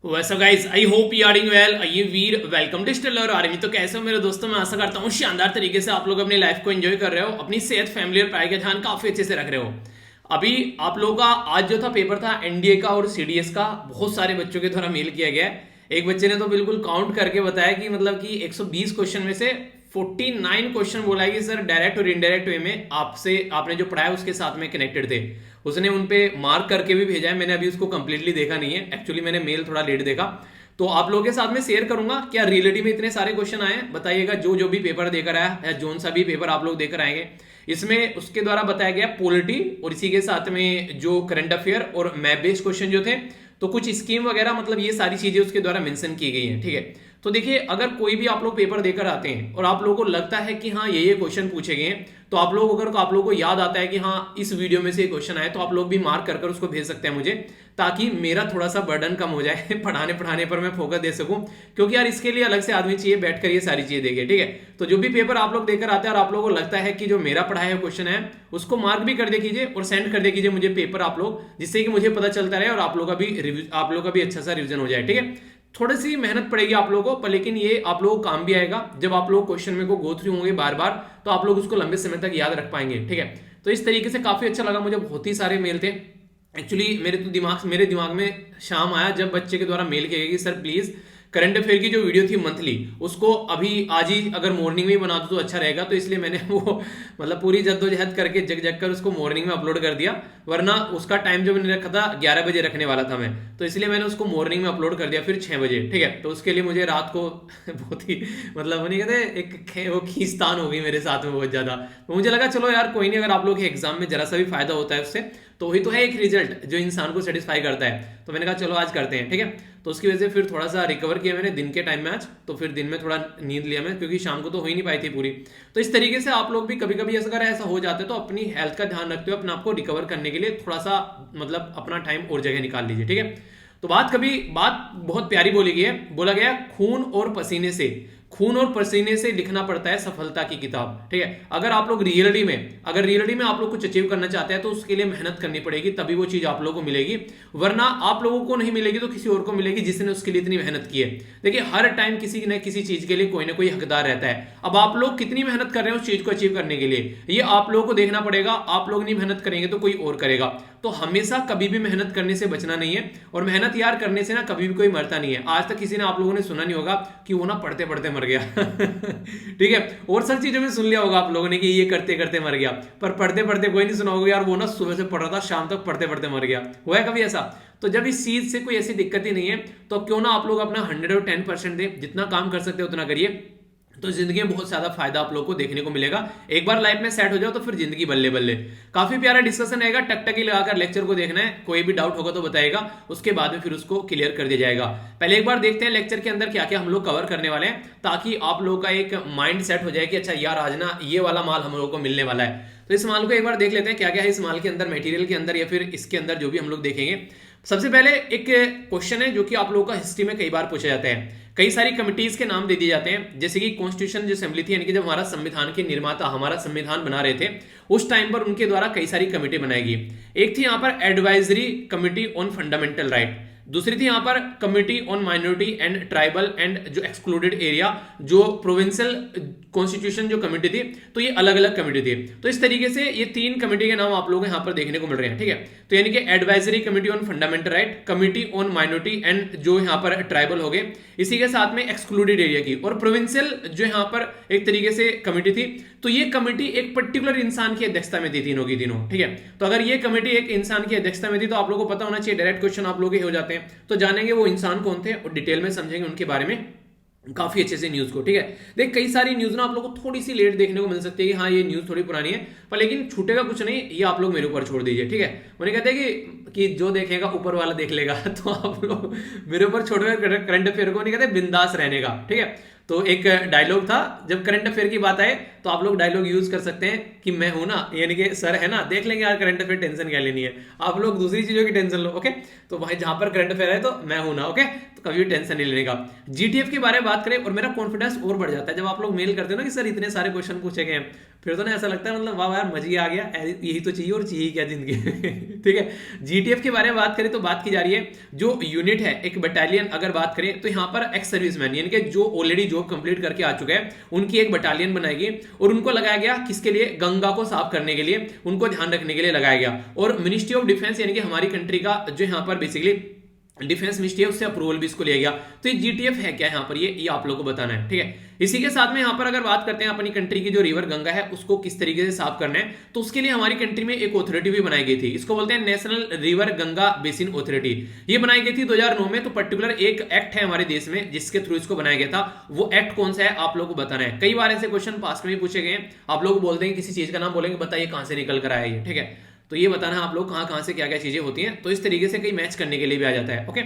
वैसा guys I hope you are doing well. ये वीर वेलकम टू स्टेलर आर्मी। तो कैसे हो मेरे दोस्तों, मैं आशा करता हूँ शानदार तरीके से आप लोग अपनी लाइफ को एंजॉय कर रहे हो, अपनी सेहत फैमिली और पढ़ाई का ध्यान काफी अच्छे से रख रहे हो। अभी आप लोगों का आज जो था पेपर था एनडीए का और सीडीएस का, बहुत सारे बच्चों के द्वारा मेल किया गया है। एक बच्चे ने तो बिल्कुल काउंट करके बताया कि मतलब कि 120 क्वेश्चन में से 49 क्वेश्चन बोला है कि सर डायरेक्ट और इनडायरेक्ट वे में आपसे आपने जो पढ़ाया उसके साथ में कनेक्टेड थे। उसने उन पे मार्क करके भी भेजा है, मैंने अभी उसको कंप्लीटली देखा नहीं है, एक्चुअली मैंने मेल थोड़ा लेट देखा। तो आप लोगों के साथ में शेयर करूंगा क्या रियलिटी में इतने सारे क्वेश्चन आए हैं, बताइएगा। जो जो भी पेपर देकर आया या जोन सा भी पेपर आप लोग देकर आएंगे, इसमें उसके द्वारा बताया गया पॉलिटी और इसी के साथ में जो करंट अफेयर और मैप बेस्ड क्वेश्चन जो थे, तो कुछ स्कीम वगैरह, मतलब ये सारी चीजें उसके द्वारा मेंशन की गई हैं। ठीक है, तो देखिए अगर कोई भी आप लोग पेपर देकर आते हैं और आप लोगों को लगता है कि हाँ ये क्वेश्चन पूछे गए हैं, तो आप लोग अगर आप लोगों को याद आता है कि हाँ इस वीडियो में से ये क्वेश्चन आए, तो आप लोग भी मार्क कर उसको भेज सकते हैं मुझे, ताकि मेरा थोड़ा सा बर्डन कम हो जाए पढ़ाने पर मैं फोकस दे सकूं। क्योंकि यार इसके लिए अलग से आदमी चाहिए बैठकर ये सारी चीजें देखे। ठीक है, तो जो भी पेपर आप लोग देकर आते हैं और आप लोगों को लगता है कि जो मेरा पढ़ाया क्वेश्चन है उसको मार्क भी कर दे कीजिए और सेंड कर दे कीजिए मुझे पेपर आप लोग, जिससे कि मुझे पता चलता रहे और आप लोग का भी अच्छा सा रिविजन हो जाए। ठीक है, थोड़ी सी मेहनत पड़ेगी आप लोगों को, पर लेकिन ये आप लोगों को काम भी आएगा। जब आप लोग क्वेश्चन में को गो थ्रू होंगे बार बार, तो आप लोग उसको लंबे समय तक याद रख पाएंगे। ठीक है, तो इस तरीके से काफी अच्छा लगा मुझे, बहुत ही सारे मेल थे। एक्चुअली मेरे दिमाग में शाम आया जब बच्चे के द्वारा मेल किया गया कि सर प्लीज करंट अफेयर की जो वीडियो थी मंथली, उसको अभी आज ही अगर मॉर्निंग में ही बना दो तो अच्छा रहेगा। तो इसलिए मैंने वो मतलब पूरी जद्दोजहद करके जग जग कर उसको मॉर्निंग में अपलोड कर दिया, वरना उसका टाइम जो मैंने रखा था 11 बजे रखने वाला था मैं, तो इसलिए मैंने उसको मॉर्निंग में अपलोड कर दिया फिर 6 बजे। ठीक है, तो उसके लिए मुझे रात को बहुत ही मतलब वो नहीं कहते वो खींचतान हो गई मेरे साथ में बहुत ज्यादा। तो मुझे लगा चलो यार कोई नहीं, अगर आप लोग के एग्जाम में जरा सा भी फायदा होता है उससे, तो वही तो है एक रिजल्ट जो इंसान को सेटिस्फाई करता है। तो मैंने कहा चलो आज करते हैं। ठीक है, तो उसकी वजह से फिर थोड़ा सा रिकवर किया मैंने दिन के टाइम में आज, तो फिर दिन में थोड़ा नींद लिया मैं, क्योंकि शाम को तो हो ही नहीं पाई थी पूरी। तो इस तरीके से आप लोग भी कभी कभी अगर ऐसा हो जाता है तो अपनी हेल्थ का ध्यान रखते हुए अपने आप को रिकवर करने के लिए थोड़ा सा मतलब अपना टाइम और जगह निकाल लीजिए। ठीक है, तो बात बहुत प्यारी बोली गई है, बोला गया खून और पसीने से लिखना पड़ता है सफलता की किताब। ठीक है, अगर आप लोग रियलिटी में आप लोग कुछ अचीव करना चाहते हैं तो उसके लिए मेहनत करनी पड़ेगी, तभी वो चीज आप लोगों को मिलेगी, वरना आप लोगों को नहीं मिलेगी तो किसी और को मिलेगी जिसने उसके लिए इतनी मेहनत की है। देखिए हर टाइम किसी न किसी चीज के लिए कोई ना कोई हकदार रहता है। अब आप लोग कितनी मेहनत कर रहे हैं उस चीज को अचीव करने के लिए, ये आप लोगों को देखना पड़ेगा। आप लोग नहीं मेहनत करेंगे तो कोई और करेगा। तो हमेशा कभी भी मेहनत करने से बचना नहीं है, और मेहनत यार करने से ना कभी भी कोई मरता नहीं है। आज तक किसी ने आप लोगों ने सुना नहीं होगा कि वो ना पढ़ते पढ़ते मर गया ठीक है, और सब चीजों में सुन लिया होगा आप लोगों ने कि ये करते करते मर गया, पर पढ़ते पढ़ते कोई नहीं सुना होगा यार वो ना सुबह से पढ़ रहा था शाम तक पढ़ते पढ़ते मर गया। हुआ है कभी ऐसा? तो जब इस चीज से कोई ऐसी दिक्कत ही नहीं है, तो क्यों ना आप लोग अपना 110% दे, जितना काम कर सकते हो उतना करिए, तो जिंदगी में बहुत ज्यादा फायदा आप लोग को देखने को मिलेगा। एक बार लाइफ में सेट हो जाओ तो फिर जिंदगी बल्ले बल्ले। काफी प्यारा डिस्कशन रहेगा, टकटकी लगाकर लेक्चर को देखना है, कोई भी डाउट होगा तो बताएगा, उसके बाद में फिर उसको क्लियर कर दिया जाएगा। पहले एक बार देखते हैं लेक्चर के अंदर क्या क्या हम लोग कवर करने वाले हैं, ताकि आप लोगों का एक माइंड सेट हो जाए कि अच्छा यार आज ना ये वाला माल हम लोग को मिलने वाला है। तो इस माल को एक बार देख लेते हैं क्या क्या है इस माल के अंदर, मटेरियल के अंदर, या फिर इसके अंदर जो भी हम लोग देखेंगे। सबसे पहले एक क्वेश्चन है जो कि आप लोगों का हिस्ट्री में कई बार पूछा जाता है। कई सारी कमिटीज के नाम दे दिए जाते हैं, जैसे कि कॉन्स्टिट्यूशन जो असेंबली थी, यानी कि जब हमारा संविधान के निर्माता हमारा संविधान बना रहे थे, उस टाइम पर उनके द्वारा कई सारी कमेटी बनाई गई। एक थी यहाँ पर advisory committee on fundamental right, दूसरी थी यहाँ पर committee on minority and tribal and जो एक्सक्लूडेड एरिया, जो प्रोविंशियल कॉन्स्टिट्यूशन जो कमेटी थी, तो ये अलग अलग कमेटी थी। तो इस तरीके से ये 3 कमेटी के नाम आप लोगों को यहाँ पर देखने को मिल रहे हैं। ठीक है, तो यानी कि advisory committee on fundamental right, committee on minority and जो यहाँ पर ट्राइबल हो गए, इसी के साथ में एक्सक्लूडेड एरिया की, और प्रोविंशियल जो यहाँ पर एक तरीके से कमेटी थी। तो ये कमेटी एक पर्टिकुलर इंसान की अध्यक्षता में थी, तीनों की तीनों। ठीक है, तो अगर ये कमेटी एक इंसान की अध्यक्षता में थी तो आप लोगों को पता होना चाहिए, डायरेक्ट क्वेश्चन आप लोग हो जाते हैं। तो जानेंगे वो इंसान कौन थे और डिटेल में समझेंगे उनके बारे में काफी अच्छे से न्यूज को। ठीक है, देख कई सारी न्यूज ना आप लोगों को थोड़ी सी लेट देखने को मिल सकती है कि हाँ ये न्यूज थोड़ी पुरानी है, पर लेकिन छूटेगा कुछ नहीं, ये आप लोग मेरे ऊपर छोड़ दीजिए। ठीक है, उन्हें कहते हैं कि जो देखेगा ऊपर वाला देख लेगा तो आप लोग मेरे ऊपर छोड़ कर करंट अफेयर को नहीं कहते बिंदास रहने का। ठीक है, तो एक डायलॉग था, जब करंट अफेयर की बात आए तो आप लोग डायलॉग यूज कर सकते हैं कि मैं हूं ना, यानी कि सर है ना, देख लेंगे यार करंट अफेयर, टेंशन क्या लेनी है, आप लोग दूसरी चीजों की टेंशन लो। ओके, तो भाई जहां पर करंट अफेयर है तो मैं हूं ना। ओके, तो कभी भी टेंशन नहीं लेने का। जीटीएफ के बारे में बात करें और मेरा कॉन्फिडेंस और बढ़ जाता है जब आप लोग मेल करते हो ना कि सर इतने सारे क्वेश्चन पूछे गए हैं, फिर तो ना ऐसा लगता है मतलब वाह यार मजा ही आ गया, यही तो चाहिए और चाहिए क्या जिंदगी में। ठीक है, जीटीएफ के बारे में बात करें तो बात की जा रही है जो यूनिट है, एक बटालियन अगर बात करें तो यहाँ पर एक्स सर्विसमैन यानी कि जो ऑलरेडी जॉब कंप्लीट करके आ चुके हैं उनकी एक बटालियन बनाएगी और उनको लगाया गया किसके लिए, गंगा को साफ करने के लिए, उनको ध्यान रखने के लिए लगाया गया। और मिनिस्ट्री ऑफ डिफेंस यानी कि हमारी कंट्री का जो यहाँ पर बेसिकली डिफेंस मिनिस्ट्री है उससे अप्रूवल भी इसको लिया गया। तो ये जीटीएफ है क्या यहाँ पर, ये आप लोगों को बताना है। ठीक है, इसी के साथ में यहाँ पर अगर बात करते हैं अपनी कंट्री की जो रिवर गंगा है उसको किस तरीके से साफ करना है, तो उसके लिए हमारी कंट्री में एक अथॉरिटी भी बनाई गई थी, इसको बोलते हैं national river Ganga basin authority. ये बनाई गई थी 2009 में। तो पर्टिकुलर एक एक्ट है हमारे देश में जिसके थ्रू इसको बनाया गया था, वो एक्ट कौन सा है आप लोगों को बताना है। कई बार ऐसे क्वेश्चन पास्ट में भी पूछे गए हैं, आप लोग बोलते हैं किसी चीज का नाम बोलेंगे, बताइए कहां से निकल कर आया ये। ठीक है, तो ये बताना है आप लोग कहां से क्या क्या चीजें होती हैं, तो इस तरीके से कई मैच करने के लिए भी आ जाता है। ओके,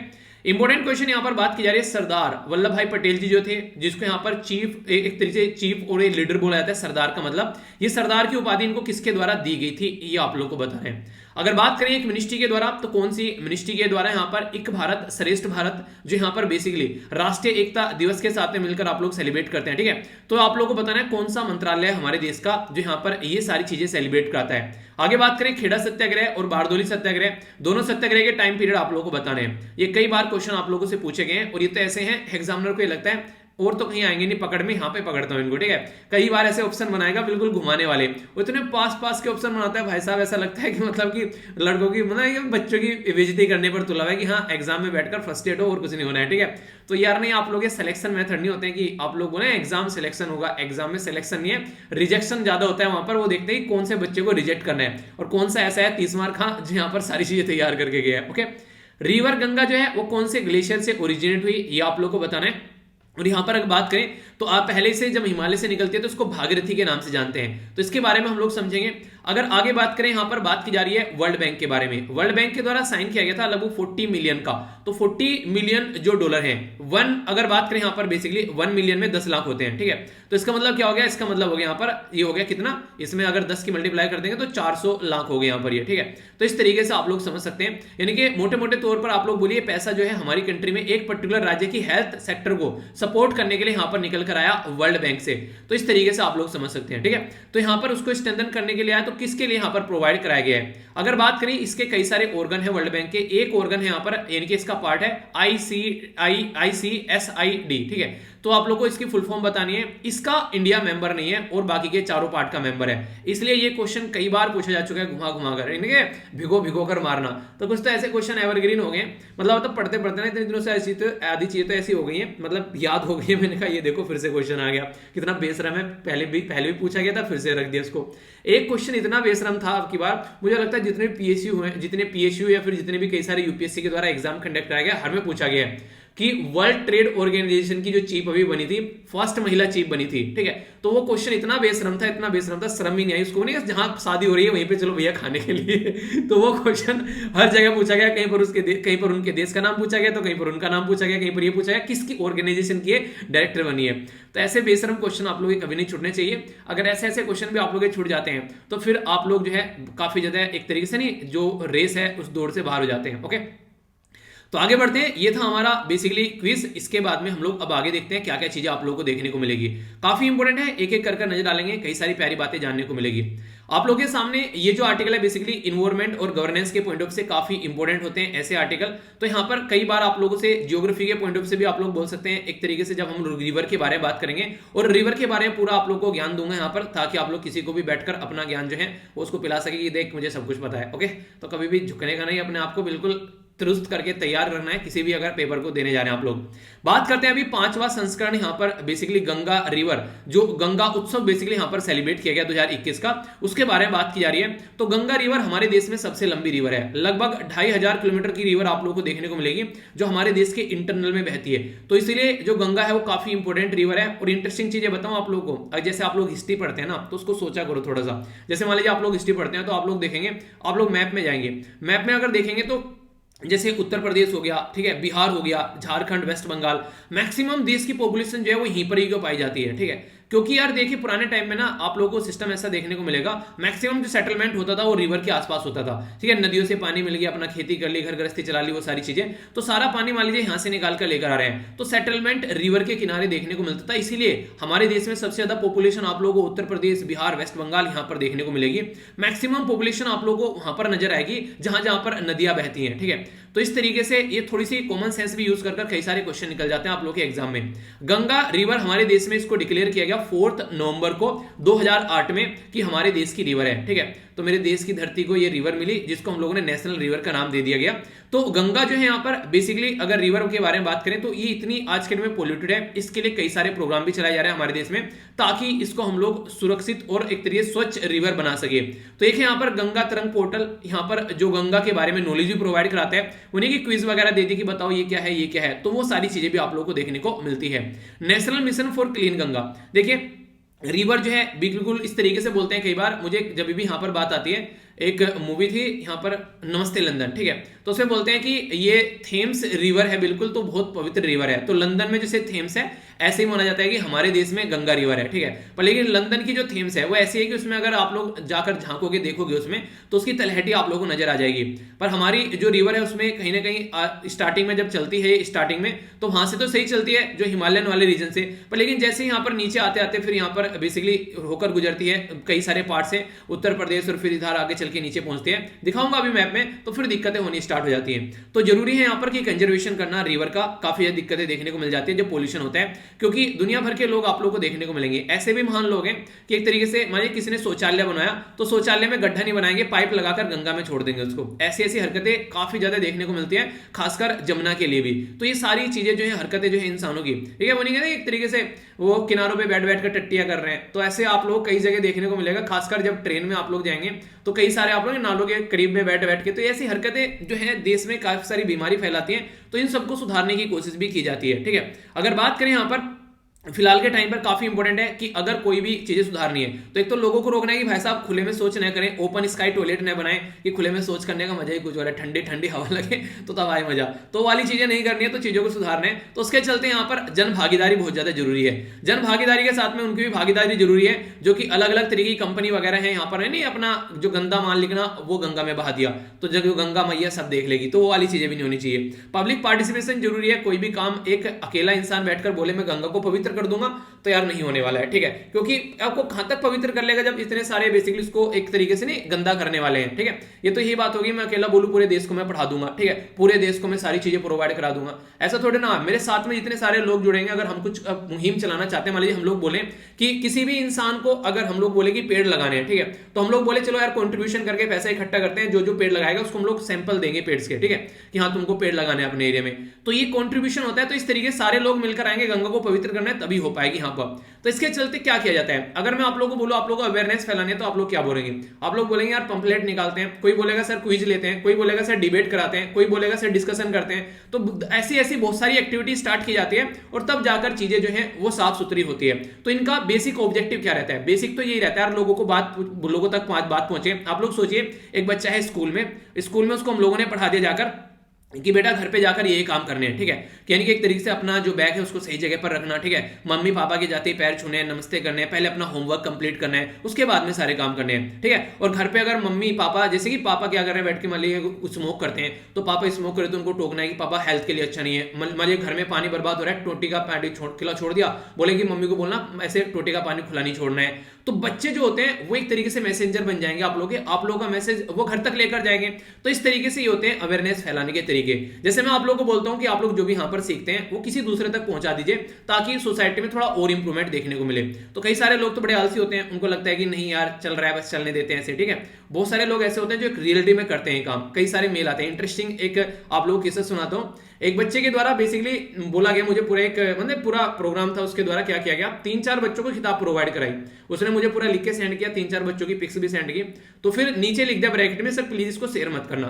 इंपॉर्टेंट क्वेश्चन यहां पर बात की जा रही है सरदार वल्लभ भाई पटेल जी जो थे, जिसको यहां पर चीफ एक तरीके से चीफ और एक लीडर बोला जाता है। सरदार का मतलब, ये सरदार की उपाधि इनको किसके द्वारा दी गई थी, ये आप लोग को बता रहे हैं। अगर बात करें एक मिनिस्ट्री के द्वारा, तो कौन सी मिनिस्ट्री के द्वारा, यहाँ पर एक भारत श्रेष्ठ भारत जो यहाँ पर बेसिकली राष्ट्रीय एकता दिवस के साथ में मिलकर आप लोग सेलिब्रेट करते हैं। ठीक है, तो आप लोगों को बताना है कौन सा मंत्रालय हमारे देश का जो यहाँ पर ये सारी चीजें सेलिब्रेट कराता है। आगे बात करें खेड़ा सत्याग्रह और बारदोली सत्याग्रह, दोनों सत्याग्रह के टाइम पीरियड आप लोगों को बताने हैं। ये कई बार क्वेश्चन आप लोगों से पूछे गए हैं और ये तो ऐसे हैं एग्जामिनर को ये लगता है और तो कहीं आएंगे नहीं पकड़ में, यहाँ पे पकड़ता हूं इनको। ठीक है, कई बार ऐसे ऑप्शन बनाएगा बिल्कुल घुमाने वाले, वो इतने पास के ऑप्शन बनाता है भाई साहब, ऐसा लगता है कि मतलब कि लड़कों की मतलब बच्चों की बेइज्जती करने पर तुला है कि हाँ एग्जाम में बैठकर फ्रस्ट्रेट हो और कुछ नहीं होना है। ठीक है, तो यार नहीं, आप लोग ये सिलेक्शन मेथड नहीं होते हैं कि आप लोग बोले एग्जाम सिलेक्शन होगा, एग्जाम में सिलेक्शन नहीं है, रिजेक्शन ज्यादा होता है। वहां पर वो देखते हैं कौन से बच्चे को रिजेक्ट करना है और कौन सा ऐसा है 30 मार्क हाँ जो यहाँ पर सारी चीजें तैयार करके गया है। ओके, रिवर गंगा जो है वो कौन से ग्लेशियर से ओरिजिनेट हुई, ये आप लोग को बताना है। और यहां पर अगर बात करें तो आप पहले से जब हिमालय से निकलती है तो उसको भागीरथी के नाम से जानते हैं, तो इसके बारे में हम लोग समझेंगे। अगर आगे बात करें, यहां पर बात की जा रही है वर्ल्ड बैंक के बारे में। वर्ल्ड बैंक के द्वारा साइन किया गया था लगभग 40 मिलियन का, तो 40 मिलियन जो डॉलर है, अगर बात करें यहां पर बेसिकली 1 मिलियन में 10 लाख होते हैं। ठीक है, तो इसका मतलब क्या हो गया, इसका मतलब हो गया यहां पर ये हो गया कितना, इसमें अगर 10 की मल्टीप्लाई कर देंगे तो 400 लाख हो गए यहां पर ये। ठीक है, तो इस तरीके से आप लोग समझ सकते हैं, यानी कि मोटे मोटे तौर पर आप लोग बोलिए पैसा जो है हमारी कंट्री में एक पर्टिकुलर राज्य की हेल्थ सेक्टर को सपोर्ट करने के लिए यहां पर निकल कर आया वर्ल्ड बैंक से, तो इस तरीके से आप लोग समझ सकते हैं। ठीक है, तो यहां पर उसको स्ट्रेंथन करने के लिए आया, तो किसके लिए यहां पर प्रोवाइड कराया गया है। अगर बात करें इसके कई सारे ऑर्गन है वर्ल्ड बैंक के, एक ऑर्गन है यहां पर यानी कि इसका पार्ट है ICSID। ठीक है, तो आप लोग को इसकी फुल फॉर्म बतानी है। इसका इंडिया मेंबर नहीं है और बाकी के चारों पार्ट का मेंबर है, इसलिए ये क्वेश्चन कई बार पूछा जा चुका है घुमा घुमा कर, भिगो कर मारना। तो कुछ तो ऐसे क्वेश्चन एवरग्रीन हो गए, मतलब तो पढ़ते पढ़ते ना इतने दिनों से ऐसी तो आधी चीजें तो ऐसी हो गई है, मतलब याद हो गई है। मैंने कहा ये देखो फिर से क्वेश्चन आ गया, कितना बेशरम है, पहले भी पूछा गया था फिर से रख दिया इसको। एक क्वेश्चन इतना बेशरम था अब की बार, मुझे लगता है जितने PSU हैं, जितने PSU या फिर जितने भी कई सारे UPSC के द्वारा एग्जाम कंडक्ट कराया गया, हर में पूछा गया है कि वर्ल्ड ट्रेड ऑर्गेनाइजेशन की जो चीफ अभी बनी थी, फर्स्ट महिला चीफ बनी थी। ठीक है, तो वो क्वेश्चन इतना बेशरम था, शर्म ही नहीं आई उसको, नहीं जहां शादी हो रही है वहीं पे चलो भैया खाने के लिए। तो वो क्वेश्चन हर जगह पूछा गया, कहीं पर उनके देश का नाम पूछा गया, तो कहीं पर उनका नाम पूछा गया, कहीं पर ये पूछा गया किसकी ऑर्गेनाइजेशन की डायरेक्टर बनी है। तो ऐसे बेशरम क्वेश्चन आप लोग कभी नहीं छूटने चाहिए। अगर ऐसे ऐसे क्वेश्चन भी आप लोग छूट जाते हैं तो फिर आप लोग जो है काफी ज्यादा एक तरीके से नहीं जो रेस है उस दौड़ से बाहर हो जाते हैं। ओके, तो आगे बढ़ते हैं, ये था हमारा बेसिकली क्विज। इसके बाद में हम लोग अब आगे देखते हैं क्या क्या चीजें आप लोगों को देखने को मिलेगी, काफी इंपॉर्टेंट है, एक एक कर नजर डालेंगे, कई सारी प्यारी बातें जानने को मिलेगी। आप लोगों के सामने ये जो आर्टिकल है बेसिकली इन्वायरमेंट और गवर्नेंस के पॉइंट ऑफ से काफी इंपॉर्टेंट होते हैं ऐसे आर्टिकल। तो यहाँ पर कई बार आप लोगों से ज्योग्राफी के पॉइंट ऑफ से भी आप लोग बोल सकते हैं एक तरीके से, जब हम रिवर के बारे में बात करेंगे, और रिवर के बारे में पूरा आप लोग को ज्ञान दूंगा यहाँ पर, ताकि आप लोग किसी को भी बैठकर अपना ज्ञान जो है वो उसको पिला सके कि देख मुझे सब कुछ पता है। ओके, तो कभी भी झुकने का नहीं, अपने आप को बिल्कुल दुरुस्त करके तैयार रखना है किसी भी अगर पेपर को देने जा रहे हैं आप लोग। बात करते हैं अभी 5वां संस्करण यहाँ पर बेसिकली गंगा रिवर, जो गंगा उत्सव बेसिकली यहाँ पर सेलिब्रेट किया गया 2021 का, उसके बारे में बात की जा रही है। तो गंगा रिवर हमारे देश में सबसे लंबी रिवर है, लगभग 2500 किलोमीटर की रिवर आप लोग को देखने को मिलेगी जो हमारे देश के इंटरनल में बहती है। तो इसलिए जो गंगा है वो काफी इंपॉर्टेंट रिवर है। और इंटरेस्टिंग चीजें बताऊं आप लोगों को, जैसे आप लोग हिस्ट्री पढ़ते हैं ना, तो उसको सोचा करो थोड़ा सा। जैसे मान लीजिए आप लोग हिस्ट्री पढ़ते हैं तो आप लोग देखेंगे, आप लोग मैप में जाएंगे, मैप में अगर देखेंगे तो जैसे उत्तर प्रदेश हो गया, ठीक है, बिहार हो गया, झारखंड, वेस्ट बंगाल, मैक्सिमम देश की पॉपुलेशन जो है वो यहीं पर ही पाई जाती है। ठीक है, क्योंकि यार देखिए पुराने टाइम में ना आप लोगों को सिस्टम ऐसा देखने को मिलेगा, मैक्सिमम जो सेटलमेंट होता था वो रिवर के आसपास होता था, ठीक है। नदियों से पानी मिल गया, अपना खेती कर ली, घर गृहस्थी चला ली, वो सारी चीजें, तो सारा पानी मान लीजिए यहां से निकाल कर लेकर आ रहे हैं, तो सेटलमेंट रिवर के किनारे देखने को मिलता था। इसीलिए हमारे देश में सबसे ज्यादा पॉपुलेशन आप लोगों को उत्तर प्रदेश, बिहार, वेस्ट बंगाल यहां पर देखने को मिलेगी। मैक्सिमम पॉपुलेशन आप लोगों को वहां पर नजर आएगी जहां जहां पर नदियां बहती हैं, ठीक है। तो इस तरीके से ये थोड़ी सी कॉमन सेंस भी यूज कर कई सारे क्वेश्चन निकल जाते हैं आप लोगों के एग्जाम में। गंगा रिवर हमारे देश में इसको डिक्लेयर किया गया 4 नवंबर को 2008 में कि हमारे देश की रिवर है, ठीक है। तो मेरे देश की धरती को ये रिवर मिली जिसको हम लोगों ने नेशनल रिवर का नाम दे दिया गया। तो गंगा जो है यहाँ पर बेसिकली अगर रिवर के बारे में बात करें तो ये इतनी आज के दिन में पोल्यूटेड है, इसके लिए कई सारे प्रोग्राम भी चलाए जा रहे हैं हमारे देश में ताकि इसको हम लोग सुरक्षित और एक तरीके स्वच्छ रिवर बना सके। तो एक यहाँ पर गंगा तरंग पोर्टल, यहाँ पर जो गंगा के बारे में नॉलेज भी प्रोवाइड कराता है, उन्हीं की क्विज वगैरह देती है कि बताओ ये क्या है, ये क्या है, तो वो सारी चीजें भी आप लोगों को देखने को मिलती है। National mission for clean Ganga, देखिए रिवर जो है बिल्कुल इस तरीके से बोलते हैं कई बार, मुझे जब भी यहां पर बात आती है, एक मूवी थी यहाँ पर नमस्ते लंदन, ठीक है, तो उसमें बोलते हैं कि ये थेम्स रिवर है बिल्कुल, तो बहुत पवित्र रिवर है। तो लंदन में जैसे थेम्स है ऐसे ही माना जाता है कि हमारे देश में गंगा रिवर है, ठीक है। पर लेकिन लंदन की जो थेम्स है वो ऐसी है कि उसमें अगर आप लोग जाकर झांकोगे, देखोगे उसमें, तो उसकी तलहटी आप लोगों को नजर आ जाएगी। पर हमारी जो रिवर है उसमें कहीं ना कहीं स्टार्टिंग में जब चलती है, स्टार्टिंग में तो वहां से तो सही चलती है जो हिमालयन वाले रीजन से, पर लेकिन जैसे यहाँ पर नीचे आते आते फिर यहाँ पर बेसिकली होकर गुजरती है कई सारे पार्ट से उत्तर प्रदेश, और फिर इधर आगे चल के नीचे पहुंचते हैं, दिखाऊंगा अभी मैप में, तो फिर दिक्कतें होनी स्टार्ट हो जाती हैं। तो जरूरी है यहाँ पर कि कंजर्वेशन करना रिवर का, काफी ज्यादा दिक्कतें देखने को मिल जाती है जब पोल्यूशन होता है, क्योंकि दुनिया भर के लोग आप लोगों को देखने को मिलेंगे। ऐसे भी महान लोग हैं कि एक तरीके से मानिए किसी ने शौचालय बनाया तो शौचालय में गड्ढा नहीं बनाएंगे, पाइप लगाकर गंगा में छोड़ देंगे उसको। ऐसी ऐसी हरकतें काफी ज्यादा देखने को मिलती हैं, खासकर जमुना के लिए भी। तो ये सारी चीजें जो है, हरकतें जो है इंसानों की, ठीक है, वो नहीं कहते एक तरीके से वो किनारों पे बैठ कर टट्टियां कर रहे हैं, तो ऐसे आप लोग कई जगह देखने को मिलेगा, खासकर जब ट्रेन में आप लोग जाएंगे तो कई सारे आप लोग नालों के करीब में बैठ के, तो ऐसी हरकतें जो है देश में काफी सारी बीमारी फैलाती हैं, तो इन सबको सुधारने की कोशिश भी की जाती है, ठीक है। अगर बात करें यहाँ पर फिलहाल के टाइम पर काफी इंपॉर्टेंट है कि अगर कोई भी चीजें सुधारनी है तो एक तो लोगों को रोकना है कि भाई साहब खुले में शौच न करें, ओपन स्काई टॉयलेट न बनाएं कि खुले में शौच करने का मजा ही कुछ और है, ठंडी ठंडी हवा लगे तो तब आए मजा, तो वाली चीजें नहीं करनी है, तो चीजों को सुधारना है। तो उसके चलते यहाँ पर जन भागीदारी बहुत ज्यादा जरूरी है। जन भागीदारी के साथ में उनकी भी भागीदारी जरूरी है, जो कि अलग अलग तरीके की कंपनी वगैरह है यहाँ पर, है नहीं, अपना जो गंदा माल लिखना वो गंगा में बहा दिया तो जब गंगा मैया सब देख लेगी, तो वो वाली चीजें भी नहीं होनी चाहिए। पब्लिक पार्टिसिपेशन जरूरी है, कोई भी काम एक अकेला इंसान बैठकर बोले मैं गंगा को पवित्र कर दूंगा तो यार नहीं होने वाला है, ठीक है, क्योंकि आपको कहां तक पवित्र कर लेगा जब इतने सारे बेसिकली इसको एक तरीके से नहीं गंदा करने वाले हैं, ठीक है। ये तो यही बात होगी मैं अकेला बोलूं पूरे देश को मैं पढ़ा दूंगा, ठीक है, पूरे देश को मैं सारी चीजें प्रोवाइड करा दूंगा, ऐसा थोड़े ना। मेरे साथ में जितने सारे लोग जुड़ेंगे, अगर हम कुछ मुहिम चलाना चाहते हैं, मान लीजिए हम लोग बोले कि किसी भी इंसान को अगर हम लोग बोले कि पेड़ लगाने हैं, ठीक है, तो हम लोग बोले चलो यार कंट्रीब्यूशन करके पैसा इकट्ठा करते हैं, जो जो पेड़ लगाएगा उसको हम लोग सैंपल देंगे पेड़ के, ठीक है, कि हाँ तुमको पेड़ लगाने हैं अपने एरिया में, तो ये कंट्रीब्यूशन होता है। तो इस तरीके सारे लोग मिलकर आएंगे, गंगा को पवित्र करना है तभी हो पाएगी यहाँ पर। तो इसके चलते क्या किया जाता है, अगर मैं आप लोगों को बोलूं आप लोगों को अवेयरनेस फैलानी है, तो आप लोग क्या बोलेंगे, आप लोग बोलेंगे यार पंपलेट निकालते हैं, कोई बोलेगा सर क्विज लेते हैं, कोई बोलेगा सर डिबेट कराते हैं, कोई बोलेगा सर डिस्कशन करते हैं। तो ऐसी ऐसी बहुत सारी एक्टिविटी स्टार्ट की जाती है और तब जाकर चीजें जो है वो साफ सुथरी होती है। तो इनका बेसिक ऑब्जेक्टिव क्या रहता है, बेसिक तो यही रहता है यार लोगों तक बात पहुंचे। आप लोग सोचिए एक बच्चा है स्कूल में उसको हम लोगों ने पढ़ा दिया जाकर कि बेटा घर पे जाकर ये काम करने हैं, ठीक है, यानी कि एक तरीके से अपना जो बैग है उसको सही जगह पर रखना, ठीक है, मम्मी पापा के जाते ही पैर छूने हैं, नमस्ते करने हैं, पहले अपना होमवर्क कंप्लीट करना है, उसके बाद में सारे काम करने हैं, ठीक है। और घर पे अगर मम्मी पापा, जैसे कि पापा क्या कर रहे हैं बैठ के मान लीजिए कुछ स्मोक करते हैं, तो पापा स्मोक करे तो उनको टोकना है कि पापा हेल्थ के लिए अच्छा नहीं है। मान लीजिए घर में पानी बर्बाद हो रहा है, टोटी का पानी खिला छोड़ दिया, बोले कि मम्मी को बोलना ऐसे टोटी का पानी खुला नहीं छोड़ना है। तो बच्चे जो होते हैं वो एक तरीके से मैसेंजर बन जाएंगे आप लोगों का मैसेज वो घर तक लेकर जाएंगे। तो इस तरीके से ये होते हैं अवेयरनेस फैलाने के तरीके। जैसे मैं आप लोगों को बोलता हूं कि आप लोग जो भी यहां पर सीखते हैं वो किसी दूसरे तक पहुंचा दीजिए ताकि सोसाइटी में थोड़ा और इंप्रूवमेंट देखने को मिले। तो कई सारे लोग तो बड़े आलसी होते हैं, उनको लगता है कि नहीं यार चल रहा है बस चलने देते हैं ऐसे, ठीक है। बहुत सारे लोग ऐसे होते हैं जो एक रियलिटी में करते हैं काम, कई सारे मेल आते हैं। इंटरेस्टिंग एक आप लोगों को किस्सा सुनाता हूं। एक बच्चे के द्वारा बेसिकली बोला गया मुझे पूरा प्रोग्राम था, उसके द्वारा क्या किया गया, 3-4 बच्चों को किताब प्रोवाइड कराई, उसने मुझे पूरा लिख के सेंड किया, 3-4 बच्चों की पिक्स भी सेंड की, तो फिर नीचे लिख दिया ब्रैकेट में सर प्लीज इसको शेयर मत करना।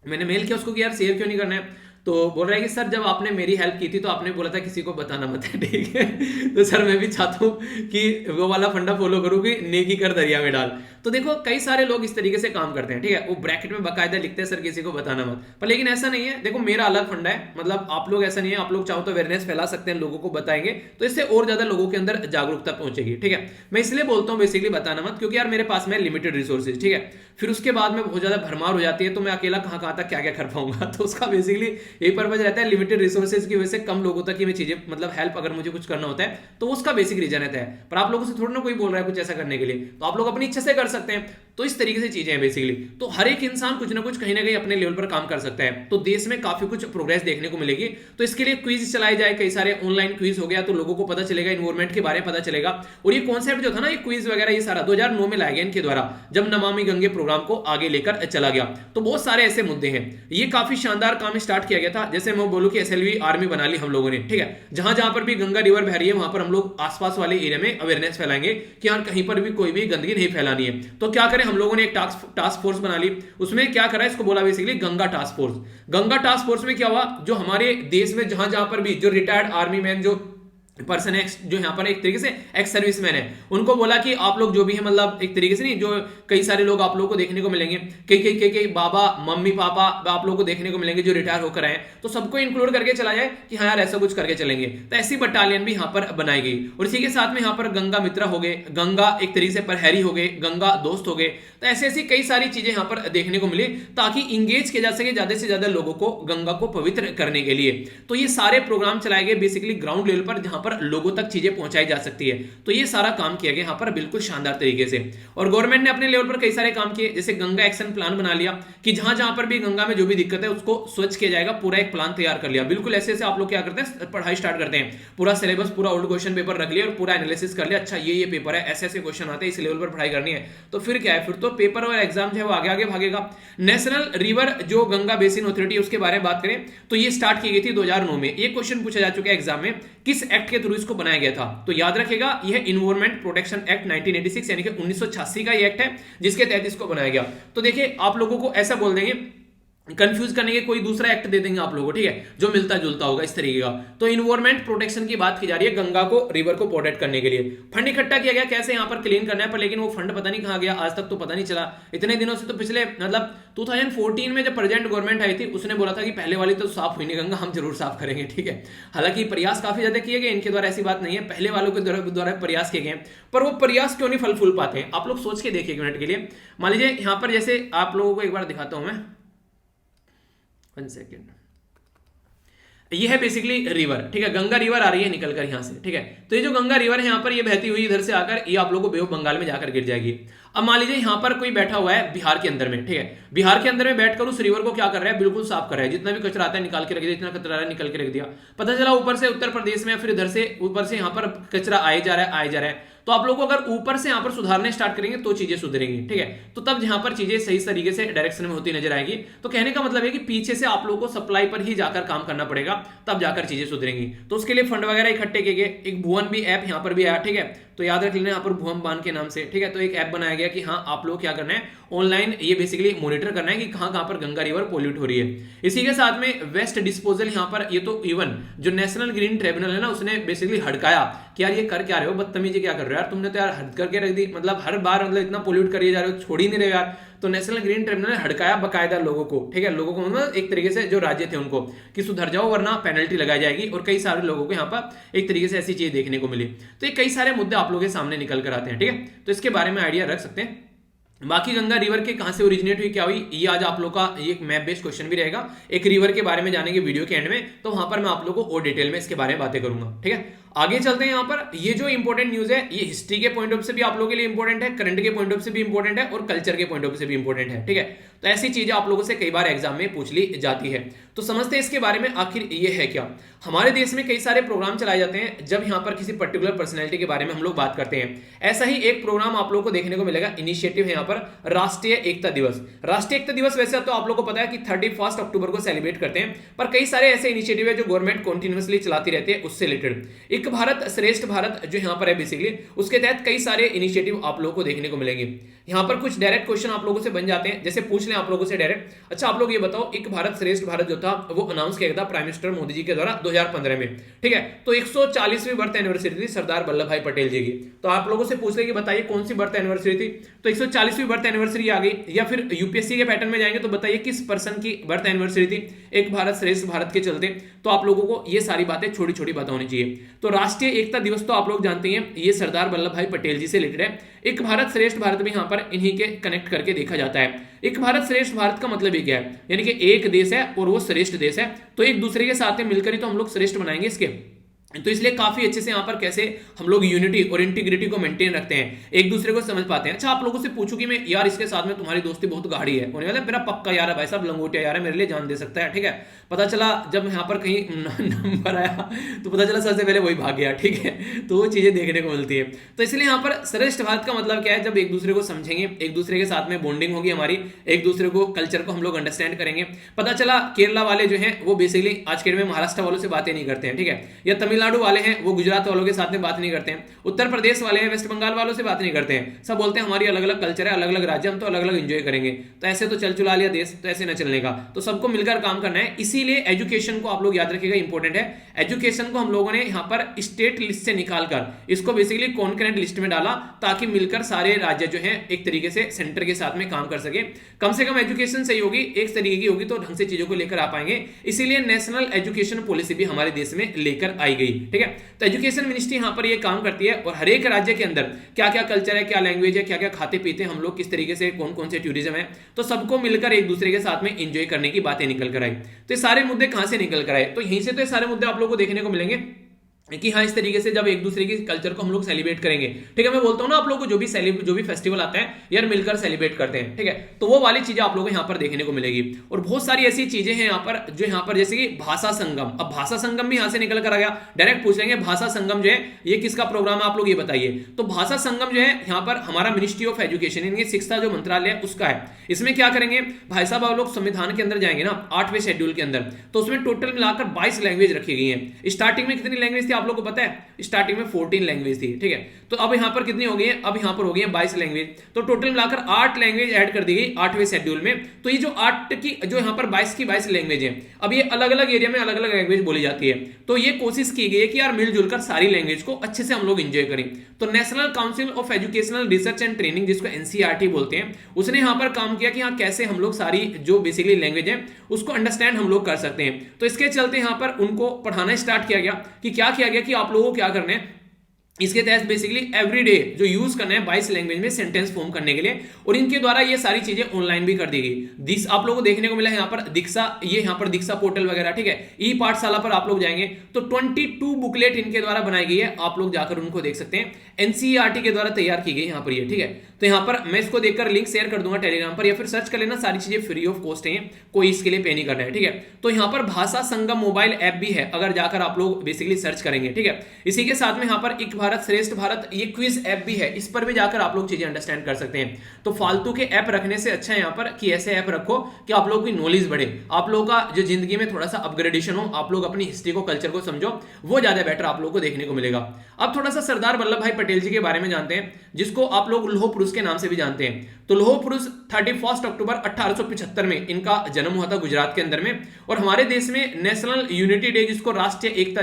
मैंने मेल किया उसको कि यार शेयर क्यों नहीं करना है, तो बोल रहा है कि सर जब आपने मेरी हेल्प की थी तो आपने बोला था किसी को बताना मत है, ठीक है। तो सर मैं भी चाहता हूँ कि वो वाला फंडा फॉलो करूँ कि नेकी कर दरिया में डाल। तो देखो कई सारे लोग इस तरीके से काम करते हैं, ठीक है, वो ब्रैकेट में बाकायदा लिखते हैं सर किसी को बताना मत, पर लेकिन ऐसा नहीं है। देखो मेरा अलग फंडा है, मतलब आप लोग ऐसा नहीं है, आप लोग चाहो तो अवेयरनेस फैला सकते हैं, लोगों को बताएंगे तो इससे और ज्यादा लोगों के अंदर जागरूकता पहुंचेगी, ठीक है। मैं इसलिए बोलता हूँ बेसिकली बताना मत, क्योंकि यार मेरे पास में लिमिटेड रिसोर्सेज, ठीक है, फिर उसके बाद में बहुत ज्यादा भरमार हो जाती है, तो मैं अकेला कहाँ कहाँ तक क्या क्या कर पाऊंगा। तो उसका बेसिकली यही पर्पज रहता है, लिमिटेड रिसोर्सेज की वजह से कम लोगों तक ही मैं चीजें, मतलब हेल्प अगर मुझे कुछ करना होता है तो उसका बेसिक रीजन रहता है। पर आप लोगों से थोड़ा ना कोई बोल रहा है कुछ ऐसा करने के लिए, तो आप लोग अपनी इच्छा से कर सकते हैं। तो इस तरीके से चीजें हैं बेसिकली। तो हर एक इंसान कुछ ना कुछ कहीं ना कहीं अपने लेवल पर काम कर सकता है, तो देश में काफी कुछ प्रोग्रेस देखने को मिलेगी। तो इसके लिए क्विज चलाए जाए, कई सारे ऑनलाइन क्विज हो गया, तो लोगों को पता चलेगा, इन्वायरमेंट के बारे में पता चलेगा। और ये कॉन्सेप्ट जो था ना, ये क्विज वगैरह ये सारा 2009 में लाया गया इनके द्वारा, जब नमामि गंगे प्रोग्राम को आगे लेकर चला गया। तो बहुत सारे ऐसे मुद्दे हैं, ये काफी शानदार काम स्टार्ट किया गया था। जैसे मैं बोलूं कि एसएलवी आर्मी बना ली हम लोगों ने, ठीक है, जहां जहां पर भी गंगा रिवर बह रही है वहां पर हम लोग आसपास वाले एरिया में अवेयरनेस फैलाएंगे कि यार कहीं पर भी कोई भी गंदगी नहीं फैलानी है। तो क्या करें, हम लोगों ने एक टास्क फोर्स बना ली। उसमें क्या करा, इसको बोला basically Ganga task force. Ganga task force में क्या हुआ, जो हमारे देश में जहां जहां पर भी जो रिटायर्ड आर्मी मैन, जो पर्सन एक्स, जो यहाँ पर एक तरीके से एक्स सर्विसमैन है, उनको बोला कि आप लोग जो भी है, मतलब एक तरीके से नहीं, जो कई सारे लोग आप लोगों को देखने को मिलेंगे, कई बाबा मम्मी पापा आप लोगों को देखने को मिलेंगे जो रिटायर होकर आए, तो सबको इंक्लूड करके चला जाए कि हाँ यार ऐसा कुछ करके चलेंगे। तो ऐसी बटालियन भी यहाँ पर बनाई गई। और इसी के साथ में यहाँ पर गंगा मित्रा हो गए, गंगा एक तरीके से प्रहरी हो गए, गंगा दोस्त हो गए। तो ऐसी ऐसी कई सारी चीजें यहाँ पर देखने को मिली, ताकि इंगेज किया जा सके ज्यादा से ज्यादा लोगों को गंगा को पवित्र करने के लिए। तो ये सारे प्रोग्राम चलाए गए बेसिकली ग्राउंड लेवल पर, जहां पर लोगों तक चीजें पहुंचाई जा सकती है। तो ये सारा काम किया गया यहाँ पर बिल्कुल शानदार तरीके से। और गवर्नमेंट ने अपने लेवल पर कई सारे काम किए, जैसे गंगा एक्शन प्लान बना लिया कि जहां जहां पर भी गंगा में जो भी दिक्कत है उसको स्वच्छ किया जाएगा, पूरा एक प्लान तैयार कर लिया। बिल्कुल ऐसे ऐसे आप लोग क्या करते हैं, पढ़ाई स्टार्ट करते हैं, पूरा सिलेबस, पूरा ओल्ड क्वेश्चन पेपर रख लिया और पूरा एनालिसिस कर लिया, अच्छा ये पेपर है, ऐसे ऐसे क्वेश्चन आते हैं, इस लेवल पर पढ़ाई करनी है। तो फिर क्या है, फिर तो पेपर और एग्जाम जो है वो आगे आगे भागेगा। नेशनल रिवर जो गंगा बेसिन अथॉरिटी, उसके बारे में बात करें तो ये स्टार्ट की गई थी 2009 में। ये क्वेश्चन पूछा जा चुका है एग्जाम में, किस एक्ट के थ्रू इसको बनाया गया था। तो याद रखेगा, यह इन्वायरमेंट प्रोटेक्शन एक्ट 1986 यानी कि 1986 का ये एक्ट है, जिसके तहत इसको बनाया गया। तो देखिए आप लोगों को ऐसा बोल देंगे, कंफ्यूज करने के कोई दूसरा एक्ट दे देंगे आप लोगों को, ठीक है, जो मिलता जुलता होगा इस तरीके का। तो इन्वायरमेंट प्रोटेक्शन की बात की जा रही है, गंगा को, रिवर को प्रोटेक्ट करने के लिए फंड इकट्ठा किया गया, कैसे यहाँ पर क्लीन करना है, पर लेकिन वो फंड पता नहीं कहाँ गया, आज तक तो पता नहीं चला इतने दिनों से। तो पिछले मतलब 2014 में जब प्रेजेंट गवर्नमेंट आई थी, उसने बोला था कि पहले वाली तो साफ हुई नहीं गंगा, हम जरूर साफ करेंगे, ठीक है। हालांकि प्रयास काफी ज्यादा किए गए इनके द्वारा, ऐसी बात नहीं है, पहले वालों के द्वारा प्रयास किए गए, पर वो प्रयास क्यों नहीं फल फूल पाते हैं। आप लोग सोच के देखिए एक मिनट के लिए। मान लीजिए यहाँ पर, जैसे आप लोगों को एक बार दिखाता हूं मैं, 1 सेकेंड, ये है बेसिकली रिवर, ठीक है, गंगा रिवर आ रही है निकलकर यहां से, ठीक है। तो ये जो गंगा रिवर है यहाँ पर, ये बहती हुई इधर से आकर ये आप लोगों को बे ऑफ बंगाल में जाकर गिर जाएगी। अब मान लीजिए यहाँ पर कोई बैठा हुआ है बिहार के अंदर में, ठीक है, बिहार के अंदर में बैठकर उस रिवर को क्या कर रहा है, बिल्कुल साफ कर रहा है, जितना भी कचरा आता है निकाल के रख दिया, इतना कचरा है निकल के रख दिया। पता चला ऊपर से उत्तर प्रदेश में, फिर इधर से ऊपर से यहाँ पर कचरा आए जा रहा है, आए जा रहा है। तो आप लोग को अगर ऊपर से यहाँ पर सुधारने स्टार्ट करेंगे तो चीजें सुधरेंगी, ठीक है। तो तब यहाँ पर चीजें सही तरीके से डायरेक्शन में होती नजर आएगी। तो कहने का मतलब है कि पीछे से आप लोगों को सप्लाई पर ही जाकर काम करना पड़ेगा, तब जाकर चीजें सुधरेंगी। तो उसके लिए फंड वगैरह इकट्ठे किए गए। एक भुवन भी ऐप यहाँ पर भी आया, ठीक है, तो याद रख लेना यहाँ पर भुवन बान के नाम से, ठीक है। तो एक ऐप बनाया गया कि हाँ आप लोग क्या करना है, ऑनलाइन ये बेसिकली मॉनिटर करना है कि कहां कहां पर गंगा रिवर पोल्यूट हो रही है। इसी के साथ में वेस्ट डिस्पोजल यहाँ पर, ये तो इवन जो नेशनल ग्रीन ट्रिब्यूनल है ना, उसने बेसिकली हड़काया कि यार ये कर क्या रहे हो, बदतमीजी क्या कर रहे हो यार, तुमने तो यार हद करके रख दी, मतलब हर बार मतलब इतना पोल्यूट करिए जा रहे हो, छोड़ ही नहीं रहे यार। तो नेशनल ग्रीन ट्रिब्यूनल ने हड़काया बकायदा लोगों को, ठीक है, लोगों को मतलब एक तरीके से जो राज्य थे उनको कि सुधर जाओ वरना पेनल्टी लगाई जाएगी। और कई सारे लोगों को यहाँ पर एक तरीके से ऐसी चीज देखने को मिली। तो ये कई सारे मुद्दे आप लोगों के सामने निकल कर आते हैं, ठीक है। तो इसके बारे में आइडिया रख सकते हैं। बाकी गंगा रिवर के कहां से ओरिजिनेट हुई, क्या हुई, ये आज आप लोग का ये एक मैप बेस्ड क्वेश्चन भी रहेगा, एक रिवर के बारे में जानेंगे वीडियो के एंड में, तो वहां पर मैं आप लोगों को और डिटेल में इसके बारे में बातें करूंगा, ठीक है। आगे चलते हैं। यहाँ पर ये जो इंपॉर्टेंट न्यूज है, ये हिस्ट्री के पॉइंट ऑफ से भी आप लोगों के लिए इंपॉर्टेंट है, करंट के पॉइंट ऑफ से भी इंपॉर्टेंट है और कल्चर के पॉइंट ऑफ से भी इंपॉर्टेंट है, ठीक है। तो ऐसी चीजें आप लोगों से कई बार एग्जाम में पूछ ली जाती है। तो समझते हैं इसके बारे में आखिर ये है क्या। हमारे देश में कई सारे प्रोग्राम चलाए जाते हैं जब यहाँ पर किसी पर्टिकुलर पर्सनैलिटी के बारे में हम लोग बात करते हैं। ऐसा ही एक प्रोग्राम आप लोगों को देखने को मिलेगा, इनिशिएटिव है यहाँ पर राष्ट्रीय एकता दिवस। राष्ट्रीय एकता दिवस वैसे तो आप लोग को पता है कि 31 अक्टूबर को सेलिब्रेट करते हैं, पर कई सारे ऐसे इनिशिएटिव है जो गवर्नमेंट कंटिन्यूअसली चलाती रहती है, उससे रिलेटेड एक भारत श्रेष्ठ भारत जो यहाँ पर है बेसिकली, उसके तहत कई सारे इनिशिएटिव आप लोगों को देखने को मिलेंगे। यहाँ पर कुछ डायरेक्ट क्वेश्चन आप लोगों से बन जाते हैं, जैसे पूछ लें आप लोगों से डायरेक्ट, अच्छा आप लोग ये बताओ, एक भारत श्रेष्ठ भारत जो था वो अनाउंस किया गया था प्राइम मिनिस्टर मोदी जी के द्वारा 2015 में, ठीक है। तो 140वीं बर्थ एनिवर्सरी थी सरदार वल्लभ भाई पटेल जी की। तो आप लोगों से पूछ ले कि बताइए कौन सी बर्थ एनिवर्सरी थी, तो 140वीं बर्थ एनिवर्सरी आ गई। या फिर यूपीएससी के पैटर्न में जाएंगे तो बताइए किस पर्सन की बर्थ एनिवर्सरी थी एक भारत श्रेष्ठ भारत के चलते। तो आप लोगों को ये सारी बातें छोटी छोटी बातें होनी चाहिए। तो राष्ट्रीय एकता दिवस तो आप लोग जानते हैं, ये सरदार वल्लभ भाई पटेल जी से रिलेटेड है। एक भारत श्रेष्ठ भारत में यहाँ पर इन्हीं के कनेक्ट करके देखा जाता है। एक भारत श्रेष्ठ भारत का मतलब ये क्या है, यानी कि एक देश है और वो श्रेष्ठ देश है, तो एक दूसरे के साथ में मिलकर ही तो हम लोग श्रेष्ठ बनाएंगे इसके। तो इसलिए काफी अच्छे से यहाँ पर कैसे हम लोग यूनिटी और इंटीग्रिटी को मेंटेन रखते हैं, एक दूसरे को समझ पाते हैं। अच्छा आप लोगों से पूछूं कि मैं यार इसके साथ में तुम्हारी दोस्ती बहुत गाढ़ी है, उन्हें मेरा पक्का यार है भाई साहब, लंगोटिया यार है, मेरे लिए जान दे सकता है, ठीक है। पता चला जब यहाँ पर कहीं नंबर आया तो पता चला सबसे पहले वही भाग गया, ठीक है। तो वो चीजें देखने को मिलती है। तो इसलिए यहाँ पर श्रेष्ठ भारत का मतलब क्या है, जब एक दूसरे को समझेंगे, एक दूसरे के साथ में बॉन्डिंग होगी हमारी, एक दूसरे को कल्चर को हम लोग अंडरस्टैंड करेंगे। पता चला केरला वाले जो हैं वो बेसिकली आज के डेट में महाराष्ट्र वालों से बातें नहीं करते हैं, ठीक है। या तमिलनाडु वाले हैं वो गुजरात वालों के साथ में बात नहीं करते हैं, उत्तर प्रदेश वाले हैं वेस्ट बंगाल वालों से बात नहीं करते हैं, सब बोलते हैं हमारी अलग अलग कल्चर है, अलग अलग राज्य, हम तो अलग अलग एंजॉय करेंगे। तो ऐसे तो चल चुला लिया देश, तो ऐसे न चलने का, तो सबको मिलकर काम करना है। इसीलिए एजुकेशन को आप लोग याद रखिएगा, इंपॉर्टेंट है। एजुकेशन को हम लोगों ने यहाँ पर स्टेट लिस्ट से निकालकर इसको बेसिकली कॉन्करेंट लिस्ट में डाला, ताकि मिलकर सारे राज्य जो है एक तरीके से सेंटर के साथ में काम कर सके। कम से कम एजुकेशन सही होगी, एक तरीके की होगी, तो ढंग से चीजों को लेकर आ पाएंगे। इसीलिए नेशनल एजुकेशन पॉलिसी भी हमारे देश में लेकर आई गई, ठीक है। तो एजुकेशन मिनिस्ट्री यहाँ पर ये काम करती है, और हर एक राज्य के अंदर क्या क्या कल्चर है, क्या लैंग्वेज है, क्या क्या खाते पीते हैं हम लोग, किस तरीके से कौन कौन से टूरिज्म है, तो सबको मिलकर एक दूसरे के साथ में एंजॉय करने की बातें निकल कर आई। तो ये सारे मुद्दे कहां से निकल कर आए, तो यहीं से तो ये सारे मुद्दे आप लोगों को देखने को मिलेंगे कि हाँ इस तरीके से जब एक दूसरे की कल्चर को हम लोग सेलिब्रेट करेंगे, ठीक है। मैं बोलता हूँ ना आप लोगों को जो भी फेस्टिवल आता है यार मिलकर सेलिब्रेट करते हैं, ठीक है। तो वो वाली चीजें आप लोगों को यहाँ पर देखने को मिलेगी। और बहुत सारी ऐसी चीजें हैं यहाँ पर जो यहाँ पर जैसे कि भाषा संगम, अब भाषा संगम भी यहाँ से निकल कर आ गया। डायरेक्ट पूछ लेंगे भाषा संगम जो है ये किसका प्रोग्राम है, आप लोग ये बताइए। तो भाषा संगम जो है यहाँ पर हमारा मिनिस्ट्री ऑफ एजुकेशन यानी शिक्षा जो मंत्रालय है उसका है। इसमें क्या करेंगे भाई साहब, आप लोग संविधान के अंदर जाएंगे ना 8वें शेड्यूल के अंदर, तो उसमें टोटल मिलाकर 22 लैंग्वेज रखी गई है। स्टार्टिंग में कितनी लैंग्वेज थी आप लोग को पता है, स्टार्टिंग में 14 लैंग्वेज थी, ठीक है। तो अब यहां पर कितनी हो गई है, अब यहां पर हो गई है 22 लैंग्वेज, तो टोटल मिलाकर 8 लैंग्वेज ऐड कर दी गई 8वें शेड्यूल में। तो ये जो 8 की जो यहां पर 22 की 22 लैंग्वेज है, अब ये अलग अलग एरिया में अलग अलग लैंग्वेज बोली जाती है। तो ये कोशिश की गई है कि यार मिलजुल कर सारी लैंग्वेज को अच्छे से हम लोग एंजॉय करें। तो national council of educational research and training, जिसको एनसीईआरटी बोलते हैं, उसने यहां पर काम किया कि हाँ कैसे हम लोग सारी जो बेसिकली लैंग्वेज है उसको अंडरस्टैंड हम लोग कर सकते हैं। तो इसके चलते यहां पर उनको पढ़ाना स्टार्ट किया गया कि क्या किया गया कि आप लोगों को क्या करना है, इसके तहत बेसिकली एवरीडे जो यूज करना है 22 लैंग्वेज में सेंटेंस फॉर्म करने के लिए, और इनके द्वारा ये सारी चीजें ऑनलाइन भी कर दी गई। आप लोगों को देखने को मिला है यहाँ पर दीक्षा, ये यहाँ पर दीक्षा पोर्टल वगैरह, ठीक है। ई पाठशाला पर आप लोग जाएंगे तो 22 बुकलेट इनके द्वारा बनाई गई है, आप लोग जाकर उनको देख सकते हैं। एनसीईआरटी के द्वारा तैयार की गई यहाँ पर ये, ठीक है। तो यहाँ पर मैं इसको देखकर लिंक शेयर कर दूंगा टेलीग्राम पर, या फिर सर्च कर लेना, सारी चीजें फ्री ऑफ कॉस्ट है, कोई इसके लिए पे नहीं करना है, ठीक है। तो यहाँ पर भाषा संगम मोबाइल ऐप भी है, अगर जाकर आप लोग बेसिकली सर्च करेंगे, ठीक है। इसी के साथ में यहाँ पर एक भारत श्रेष्ठ भारत ये क्विज ऐप भी है, इस पर भी जाकर आप लोग चीजें अंडरस्टैंड कर सकते हैं। तो फालतू के ऐप रखने से अच्छा है यहाँ पर कि ऐसे ऐप रखो कि आप लोगों की नॉलेज बढ़े, आप लोगों का जो जिंदगी में थोड़ा सा अपग्रेडेशन हो, आप लोग अपनी हिस्ट्री को कल्चर को समझो, वो ज्यादा बेटर आप लोगों को देखने को मिलेगा। अब थोड़ा सा सरदार वल्लभ भाई पटेल जी के बारे में जानते हैं, जिसको आप लोग लौह पुरुष के नाम से भी जानते हैं। तो लौह पुरुष 31 अक्टूबर 1875 में इनका जन्म हुआ था गुजरात के अंदर में। और हमारे देश में नेशनल यूनिटी डे, जिसको राष्ट्रीय एकता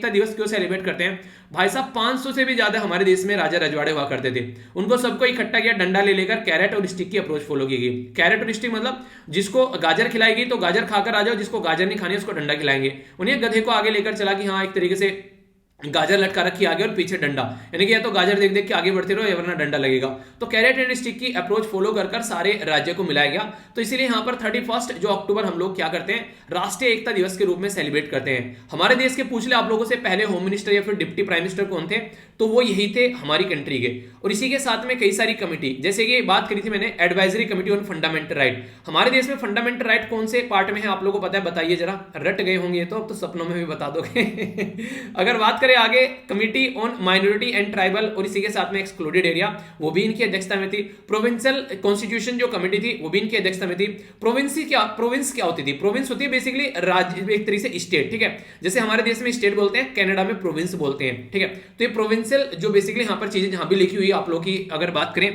दिवस क्यों सेलिब्रेट करते हैं भाई साहब, 500 से भी ज्यादा हमारे देश में राजा रजवाड़े हुआ करते थे, उनको सबको इकट्ठा किया, डंडा ले लेकर कैरेट और स्टिक की अप्रोच फॉलो की गई। कैरेट और स्टिक मतलब जिसको गाजर खिलाई गई तो गाजर खाकर आ जाओ, जिसको गाजर नहीं खानी उसको डंडा खिलाएंगे। उन्हें गधे को आगे लेकर चला कि हाँ एक तरीके से गाजर लटका रखी आगे और पीछे डंडा, यानी कि या तो गाजर देख देख के आगे बढ़ते रहो या वरना डंडा लगेगा। तो कैरेट एंड स्टिक की अप्रोच फॉलो कर सारे राज्य को मिलाया गया। तो इसीलिए यहाँ पर 31 जो अक्टूबर हम लोग क्या करते हैं, राष्ट्रीय एकता दिवस के रूप में सेलिब्रेट करते हैं। हमारे देश के पूछ ले आप लोगों से, पहले होम मिनिस्टर या फिर डिप्टी प्राइम मिनिस्टर कौन थे, तो वो यही थे हमारी कंट्री के। और इसी के साथ में कई सारी कमिटी, जैसे कि बात करी थी मैंने advisory committee on fundamental right. हमारे देश में फंडामेंटल राइट कौन से पार्ट में है आप लोगों को पता है, बताइए जरा, रट गए होंगे तो सपनों में भी बता दोगे। अगर बात करें आगे committee on minority and tribal, और इसी के साथ में एक्सक्लूडेड एरिया, वो भी इनकी अध्यक्षता में थी। प्रोविंशियल कॉन्स्टिट्यूशन जो कमिटी थी वो भी इनकी अध्यक्षता में थी। प्रोविंस क्या होती थी, प्रोविंस होती है बेसिकली राज्य, एक तरीके से स्टेट, ठीक है। जैसे हमारे देश में स्टेट बोलते हैं, कनाडा में प्रोविंस बोलते हैं, ठीक है। तो ये प्रोविंशियल जो बेसिकली यहाँ पर चीजें जहां भी लिखी हुई आप लोग की अगर बात करें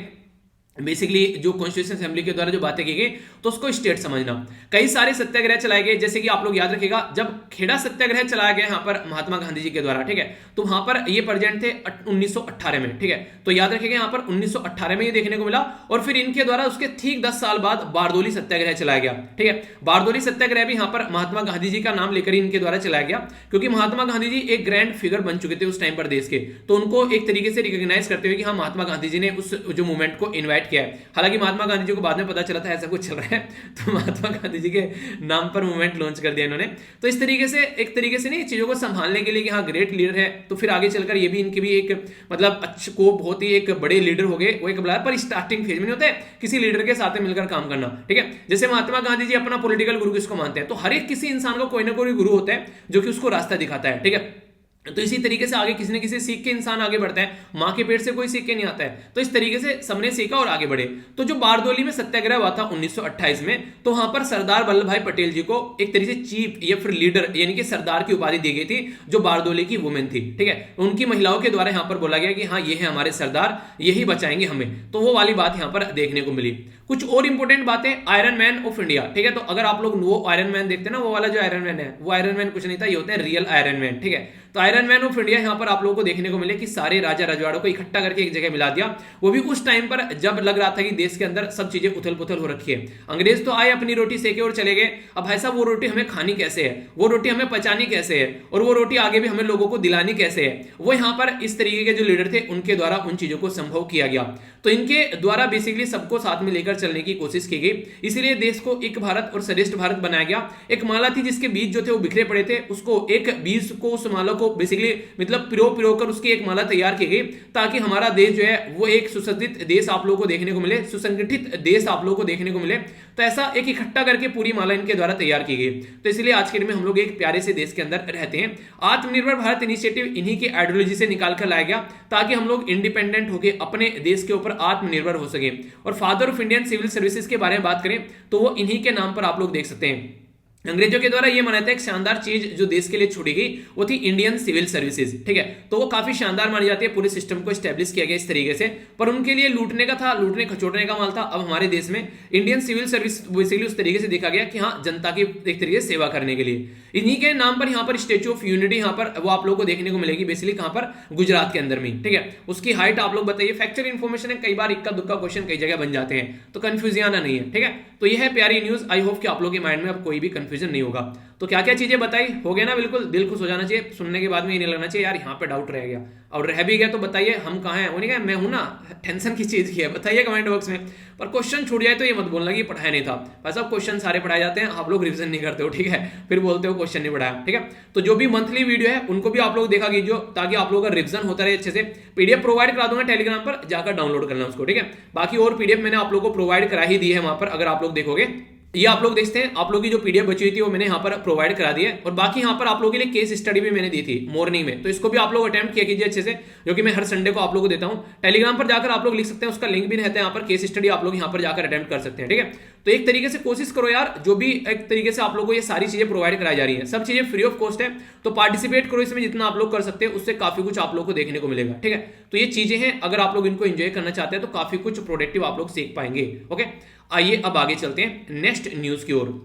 बेसिकली जो कॉन्स्टिट्यूशन असेंबली के द्वारा जो बातें की गई, तो उसको स्टेट समझना। कई सारे सत्याग्रह चलाए गए, जैसे कि आप लोग याद रखिएगा जब खेड़ा सत्याग्रह चलाया गया यहाँ पर महात्मा गांधी जी के द्वारा, ठीक है, तो वहां पर ये प्रेजेंट थे 1918 में, ठीक है, तो याद रखिएगा यहाँ पर 1918 में ये देखने को मिला। और फिर इनके द्वारा उसके ठीक 10 साल बाद बारदोली सत्याग्रह चलाया गया, ठीक है। बारदोली सत्याग्रह भी यहाँ पर महात्मा गांधी जी का नाम लेकर ही इनके द्वारा चलाया गया, क्योंकि महात्मा गांधी जी एक ग्रैंड फिगर बन चुके थे उस टाइम पर देश के, तो उनको एक तरीके से रिकॉग्नाइज करते हुए कि हाँ महात्मा गांधी जी ने उस जो मूवमेंट को इन्वाइट किया है। हालांकि महात्मा गांधी जी को बाद में पता चला था ऐसा कुछ चल रहा है, तो महात्मा गांधी जी के नाम पर मूवमेंट लॉन्च कर दिया इन्होंने। तो इस तरीके से एक तरीके से नहीं चीजों को संभालने के लिए कि हाँ ग्रेट लीडर है, तो फिर आगे चलकर ये भी इनके भी एक मतलब अच्छे को बहुत ही एक बड़े लीडर हो गए, वो एक बड़ा, पर स्टार्टिंग फेज में नहीं होता है किसी लीडर के साथ मिलकर काम करना, ठीक है। जैसे महात्मा गांधी जी अपना पॉलिटिकल गुरु किसको मानते हैं, तो हर एक किसी इंसान को कोई ना कोई गुरु होता है जो कि उसको रास्ता दिखाता है, ठीक है। तो इसी तरीके से आगे किसी न किसी सीख के इंसान आगे बढ़ता है, मां के पेट से कोई सीख के नहीं आता है, तो इस तरीके से सबने सीखा और आगे बढ़े। तो जो बारदोली में सत्याग्रह हुआ था 1928 में, तो वहां पर सरदार वल्लभ भाई पटेल जी को एक तरीके से चीफ या फिर लीडर यानी कि सरदार की उपाधि दी गई थी, जो बारदोली की वुमेन थी, ठीक है। उनकी महिलाओं के द्वारा यहां पर बोला गया कि हाँ ये है हमारे सरदार, यही बचाएंगे हमें, तो वो वाली बात यहां पर देखने को मिली। कुछ और इंपॉर्टेंट बातें, आयरन मैन ऑफ इंडिया, ठीक है, तो अगर आप लोग वो आयरन मैन देखते हैं ना, वो वाला जो आयरन मैन है, वो आयरन मैन कुछ नहीं था, ये होता है रियल आयरन मैन, ठीक है। तो आयरन मैन ऑफ इंडिया यहाँ पर आप लोगों को देखने को मिले कि सारे राजा रजवाड़ों को इकट्ठा करके एक जगह मिला दिया, वो भी उस टाइम पर जब लग रहा था कि देश के अंदर सब चीजें उथल पुथल हो रखी है। अंग्रेज तो आए, अपनी रोटी सेके और चले गए, अब भाई साहब वो रोटी हमें खानी कैसे है, वो रोटी हमें पचानी कैसे है, और वो रोटी आगे भी हमें लोगों को दिलानी कैसे है, वो यहाँ पर इस तरीके के जो लीडर थे उनके द्वारा उन चीजों को संभव किया गया। तो इनके द्वारा बेसिकली सबको साथ में लेकर चलने की कोशिश की गई, इसीलिए देश को एक भारत और श्रेष्ठ भारत बनाया गया। एक माला थी जिसके बीज जो थे वो बिखरे पड़े थे, उसको एक बीज को, उस माला को बेसिकली मतलब पिरो कर उसकी एक माला तैयार की गई, ताकि हमारा देश जो है वो एक सुसज्जित देश आप लोगों को देखने को मिले, सुसंगठित देश आप लोगों को देखने को मिले। तो ऐसा एक इकट्ठा करके पूरी माला इनके द्वारा तैयार की गई। तो इसलिए आज के दिन में हम लोग एक प्यारे से देश के अंदर रहते हैं। आत्मनिर्भर भारत इनिशिएटिव इन्हीं की आइडियोलॉजी से निकाल कर लाया गया, ताकि हम लोग इंडिपेंडेंट होकर अपने देश के ऊपर आत्मनिर्भर हो सके। और father of Indian civil services के बारे में बात करें तो वो इन्हीं के नाम पर आप लोग देख सकते हैं। अंग्रेजों के द्वारा यह माना था एक शानदार चीज जो देश के लिए छोड़ी गई, वो थी इंडियन सिविल सर्विसेज, ठीक है। तो वो काफी शानदार मानी जाती है, पूरे सिस्टम को स्टैब्लिश किया गया इस तरीके से, पर उनके लिए लूटने का था, लूटने खचोटने का माल था। अब हमारे देश में इंडियन सिविल सर्विस बेसिकली उस तरीके से देखा गया कि हाँ जनता की एक तरीके से सेवा करने के लिए। इन्हीं के नाम पर यहाँ पर स्टेच्यू ऑफ यूनिटी यहाँ पर वो आप लोगों को देखने को मिलेगी, बेसिकली कहाँ पर, गुजरात के अंदर में, ठीक है। उसकी हाइट आप लोग बताइए, फैक्चुअल इन्फॉर्मेशन है, कई बार इक्का दुक्का क्वेश्चन कई जगह बन जाते हैं, तो कंफ्यूजन आना नहीं है, ठीक है। तो यह है प्यारी न्यूज, आई होप कि आप लोगों के माइंड में अब कोई भी कंफ्यूजन नहीं होगा। तो क्या क्या चीजें बताई, हो गया ना, बिल्कुल दिल खुश हो जाना चाहिए सुनने के बाद में, ये नहीं लगना चाहिए यार यहाँ पे डाउट रह गया, और रह भी गया तो बताइए हम कहाँ हैं, वो नहीं कहा मैं हूं ना, टेंशन की चीज की है, बताइए कमेंट बॉक्स में। पर क्वेश्चन छूट जाए तो ये मत बोलना कि पढ़ाया नहीं था, भाई साहब क्वेश्चन सारे पढ़ाए जाते हैं, आप लोग रिवीजन नहीं करते हो, ठीक है, फिर बोलते हो क्वेश्चन नहीं पढ़ाया, ठीक है। तो जो भी मंथली वीडियो है उनको भी आप लोग देखा कीजिए, ताकि आप लोगों का रिवीजन होता रहे अच्छे से। पीडीएफ प्रोवाइड करा दूंगा टेलीग्राम पर, जाकर डाउनलोड करना उसको, ठीक है। बाकी और पीडीएफ मैंने आप लोगों को प्रोवाइड करा ही दी है वहां पर, अगर आप लोग देखोगे ये आप लोग देखते हैं, आप लोग की जो पीडीएफ बची हुई थी वो मैंने यहाँ पर प्रोवाइड करा दी है। और बाकी यहाँ पर आप लोगों के लिए केस स्टडी भी मैंने दी थी मॉर्निंग में, तो इसको भी आप लोग अटेम्प्ट किया कीजिए अच्छे से, जो कि मैं हर संडे को आप लोगों को देता हूँ। टेलीग्राम पर जाकर आप लोग लिख सकते हैं, उसका लिंक भी रहता है यहाँ पर, केस स्टडी आप लोग यहाँ पर जाकर अटेम्प्ट कर सकते हैं, ठीक है। तो एक तरीके से कोशिश करो यार, जो भी एक तरीके से आप लोगों को ये सारी चीजें प्रोवाइड कराई जा रही है, सब चीजें फ्री ऑफ कॉस्ट है, तो पार्टिसिपेट करो इसमें, जितना आप लोग कर सकते हैं उससे काफी कुछ आप लोग को देखने को मिलेगा, ठीक है। तो ये चीजें हैं, अगर आप लोग इनको एंजॉय करना चाहते हैं तो काफी कुछ प्रोडक्टिव आप लोग सीख पाएंगे, ओके। आइए अब आगे चलते हैं नेक्स्ट न्यूज की ओर।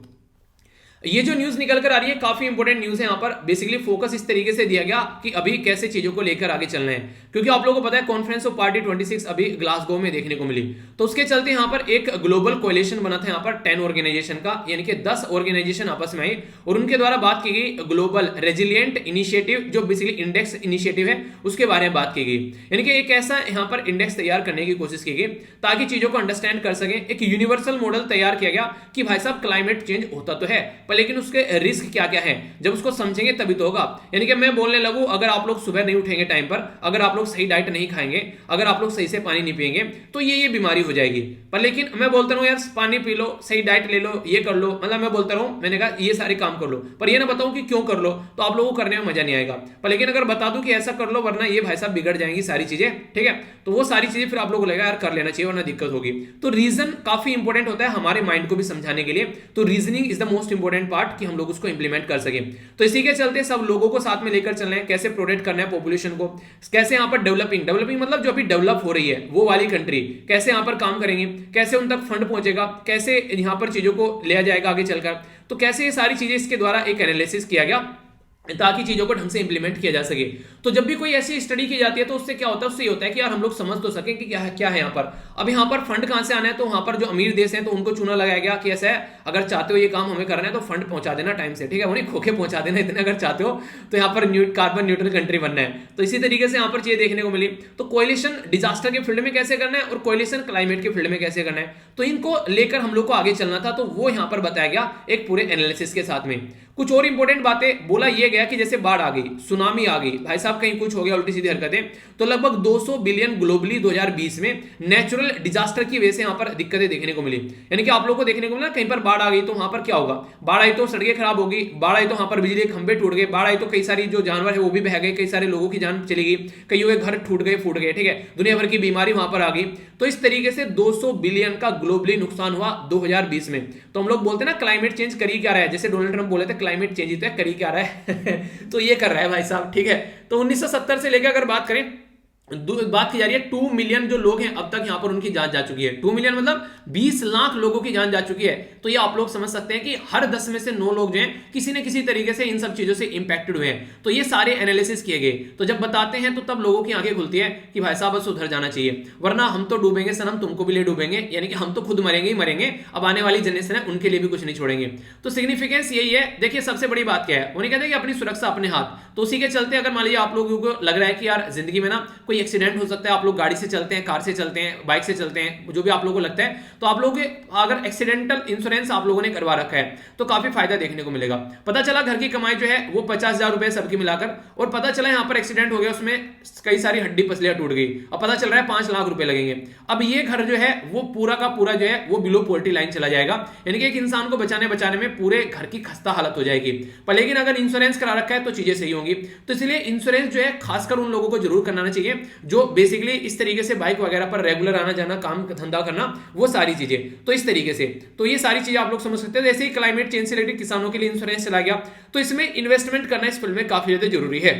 ये जो न्यूज निकल कर आ रही है काफी इंपॉर्टेंट न्यूज है। यहाँ पर बेसिकली फोकस इस तरीके से दिया गया कि अभी कैसे चीजों को लेकर आगे चलना है, क्योंकि आप लोगों को पता है कॉन्फ्रेंस ऑफ पार्टी 26 अभी ग्लासगो में देखने को मिली, तो उसके चलते यहाँ पर एक ग्लोबल कोएलिशन बना था यहाँ पर 10 ऑर्गेनाइजेशन का, यानी कि 10 ऑर्गेनाइजेशन आपस में आई और उनके द्वारा बात की गई ग्लोबल रेजिलिएंट इनिशिएटिव, जो बेसिकली इंडेक्स इनिशिएटिव है उसके बारे में बात की गई। यानी कि एक ऐसा यहाँ पर इंडेक्स तैयार करने की कोशिश की गई ताकि चीजों को अंडरस्टैंड कर सके। एक यूनिवर्सल मॉडल तैयार किया गया कि भाई साहब क्लाइमेट चेंज होता तो है, पर लेकिन उसके रिस्क क्या क्या है, जब उसको समझेंगे तभी तो होगा। यानी कि मैं बोलने लगूं, अगर आप लोग सुबह नहीं उठेंगे टाइम पर, अगर आप लोग सही डाइट नहीं खाएंगे, अगर आप लोग सही से पानी नहीं पिएंगे, तो ये बीमारी हो जाएगी। पर लेकिन मैं बोलता रहूं यार पानी पी लो, सही डाइट ले लो, ये कर लो, मतलब मैं बोलता रहूं, मैंने कहा ये सारे काम कर लो, पर ये ना बताऊं कि क्यों कर लो, तो आप लोगों को करने में मजा नहीं आएगा। पर लेकिन अगर बता दूं कि ऐसा कर लो वरना ये भाई साहब बिगड़ जाएंगी सारी चीजें, ठीक है, तो वो सारी चीजें फिर आप लोगों को लगेगा यार कर लेना चाहिए वरना दिक्कत होगी। तो रीजन काफी इंपॉर्टेंट होता है हमारे माइंड को भी समझाने के लिए, तो reasoning is the most important important part कि हम लोग उसको इंप्लीमेंट कर सके। तो इसी के चलते सब लोगों को साथ में लेकर चलना है, कैसे प्रोटेक्ट करना है पॉपुलेशन को, कैसे यहाँ पर डेवलपिंग मतलब जो अभी डेवलप हो रही है वो वाली कंट्री कैसे यहाँ पर काम करेंगे, कैसे उन तक फंड पहुंचेगा, कैसे यहाँ पर चीजों को लिया जाएगा आगे चलकर। तो कैसे ये सारी चीजें इसके द्वारा एक एनालिसिस किया गया ताकि चीजों को ढंग से इंप्लीमेंट किया जा सके। तो जब भी कोई ऐसी स्टडी की जाती है तो उससे क्या होता है, उससे ये होता है कि यार हम लोग समझ तो सकें कि क्या है यहाँ पर। अब यहाँ पर फंड कहां से आना है, तो वहां पर जो अमीर देश हैं तो उनको चुना लगाया गया कि ऐसा है अगर चाहते हो ये काम हमें करना है तो फंड पहुंचा देना टाइम से, ठीक है, उन्हें खोखे पहुंचा देना इतने अगर चाहते हो तो यहाँ पर कार्बन न्यूट्रल कंट्री बनना है। तो इसी तरीके से यहाँ पर चीजें देखने को मिली। तो कोएलिशन डिजास्टर के फील्ड में कैसे करना है और कोएलिशन क्लाइमेट के फील्ड में कैसे करना है, तो इनको लेकर हम लोग को आगे चलना था। तो वो यहाँ पर बताया गया एक पूरे एनालिसिस के साथ में। कुछ और इंपॉर्टेंट बातें बोला यह गया कि जैसे बाढ़ आ गई, सुनामी आ गई, भाई साहब कहीं कुछ हो गया उल्टी सीधी हरकतें, तो लगभग 200 बिलियन ग्लोबली 2020 में नेचुरल डिजास्टर की वजह से यहां पर दिक्कतें देखने को मिली। यानी कि आप लोगों को देखने को मिला कहीं पर बाढ़ आ गई तो वहां पर क्या होगा, बाढ़ आई तो सड़कें खराब होगी, बाढ़ आई तो वहां पर बिजली के खंभे टूट गए, बाढ़ आई तो कई सारी जो जानवर है वो भी बह गए, कई सारे लोगों की जान चली गई, कईयों के घर टूट गए फूट गए, ठीक है, दुनिया भर की बीमारी वहां पर आ गई। तो इस तरीके से 200 बिलियन का ग्लोबली नुकसान हुआ 2020 में। तो हम लोग बोलते हैं ना क्लाइमेट चेंज करी क्या रहा है, जैसे डोनाल्ड ट्रंप बोले थे क्लाइमेट चेंज ही तो करी क्या रहा है तो ये कर रहा है भाई साहब, ठीक है। तो 1970 से लेकर अगर बात करें, बात की जा रही है 2 मिलियन जो लोग हैं अब तक यहां पर उनकी जान जा चुकी है। 2 मिलियन मतलब 20 लाख लोगों की जान जा चुकी है। तो ये आप लोग समझ सकते हैं कि हर 10 में से 9 लोग जो हैं किसी न किसी तरीके से इन सब चीजों से इंपैक्टेड हुए हैं। तो ये सारे एनालिसिस किए गए। तो जब बताते हैं तो तब लोगों की आंखें खुलती है कि भाई साहब बस उधर जाना चाहिए, वरना हम तो डूबेंगे सनम, तुमको भी ले डूबेंगे, यानी कि हम तो खुद मरेंगे ही मरेंगे, अब आने वाली जनरेशन है उनके लिए भी कुछ नहीं छोड़ेंगे। तो सिग्निफिकेंस यही है। देखिए सबसे बड़ी बात क्या है, उन्हें कहते हैं कि अपनी सुरक्षा अपने हाथ। तो उसी के चलते अगर मान लीजिए आप लोगों को लग रहा है कि यार जिंदगी में ना कोई एक्सीडेंट हो सकता है, आप लोग गाड़ी से चलते हैं, कार से चलते हैं, बाइक से चलते हैं, जो भी आप लोगों को लगता है, तो आप लोगों के अगर एक्सीडेंटल इंश्योरेंस आप लोगों ने करवा रखा है तो काफी फायदा देखने को मिलेगा। पता चला घर की कमाई जो है वो 50,000 रुपए सबकी मिलाकर, और पता चला यहां पर एक्सीडेंट हो गया, उसमें कई सारी हड्डी पसलियां टूट गई, और पता चल रहा है 5 लाख रुपए लगेंगे। अब ये घर जो है वो पूरा का पूरा जो है वो बिलो पॉवर्टी लाइन चला जाएगा, यानी कि एक इंसान को बचाने में पूरे घर की खस्ता हालत हो जाएगी। पर लेकिन अगर इंश्योरेंस करा रखा है तो चीजें सही होंगी। तो इसलिए इंश्योरेंस जो है खासकर उन लोगों को जरूर कराना चाहिए जो बेसिकली इस तरीके से बाइक वगैरह पर रेगुलर आना जाना, काम धंधा करना, वो सारी चीजें। तो इस तरीके से तो ये सारी चीजें आप लोग समझ सकते हैं। जैसे ही क्लाइमेट चेंज से रिलेटेड किसानों के लिए इंश्योरेंस चला गया, तो इसमें इन्वेस्टमेंट करना इस फील्ड में काफी ज्यादा जरूरी है।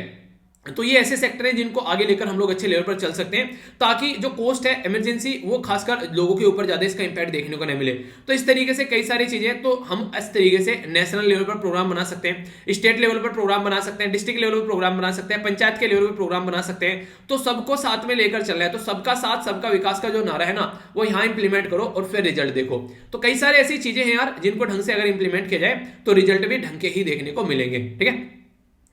तो ये ऐसे सेक्टर हैं जिनको आगे लेकर हम लोग अच्छे लेवल पर चल सकते हैं, ताकि जो कॉस्ट है इमरजेंसी वो खासकर लोगों के ऊपर ज्यादा इसका इंपैक्ट देखने को नहीं मिले। तो इस तरीके से कई सारी चीजें, तो हम इस तरीके से नेशनल लेवल पर प्रोग्राम बना सकते हैं, स्टेट लेवल पर प्रोग्राम बना सकते हैं, डिस्ट्रिक्ट लेवल पर प्रोग्राम बना सकते हैं, पंचायत के लेवल पर प्रोग्राम बना सकते हैं। तो सबको साथ में लेकर चल रहा है। तो सबका साथ सबका विकास का जो नारा है ना, वो यहाँ इंप्लीमेंट करो और फिर रिजल्ट देखो। तो कई सारी ऐसी चीजें हैं यार जिनको ढंग से अगर इंप्लीमेंट किया जाए तो रिजल्ट भी ढंग के ही देखने को मिलेंगे, ठीक है।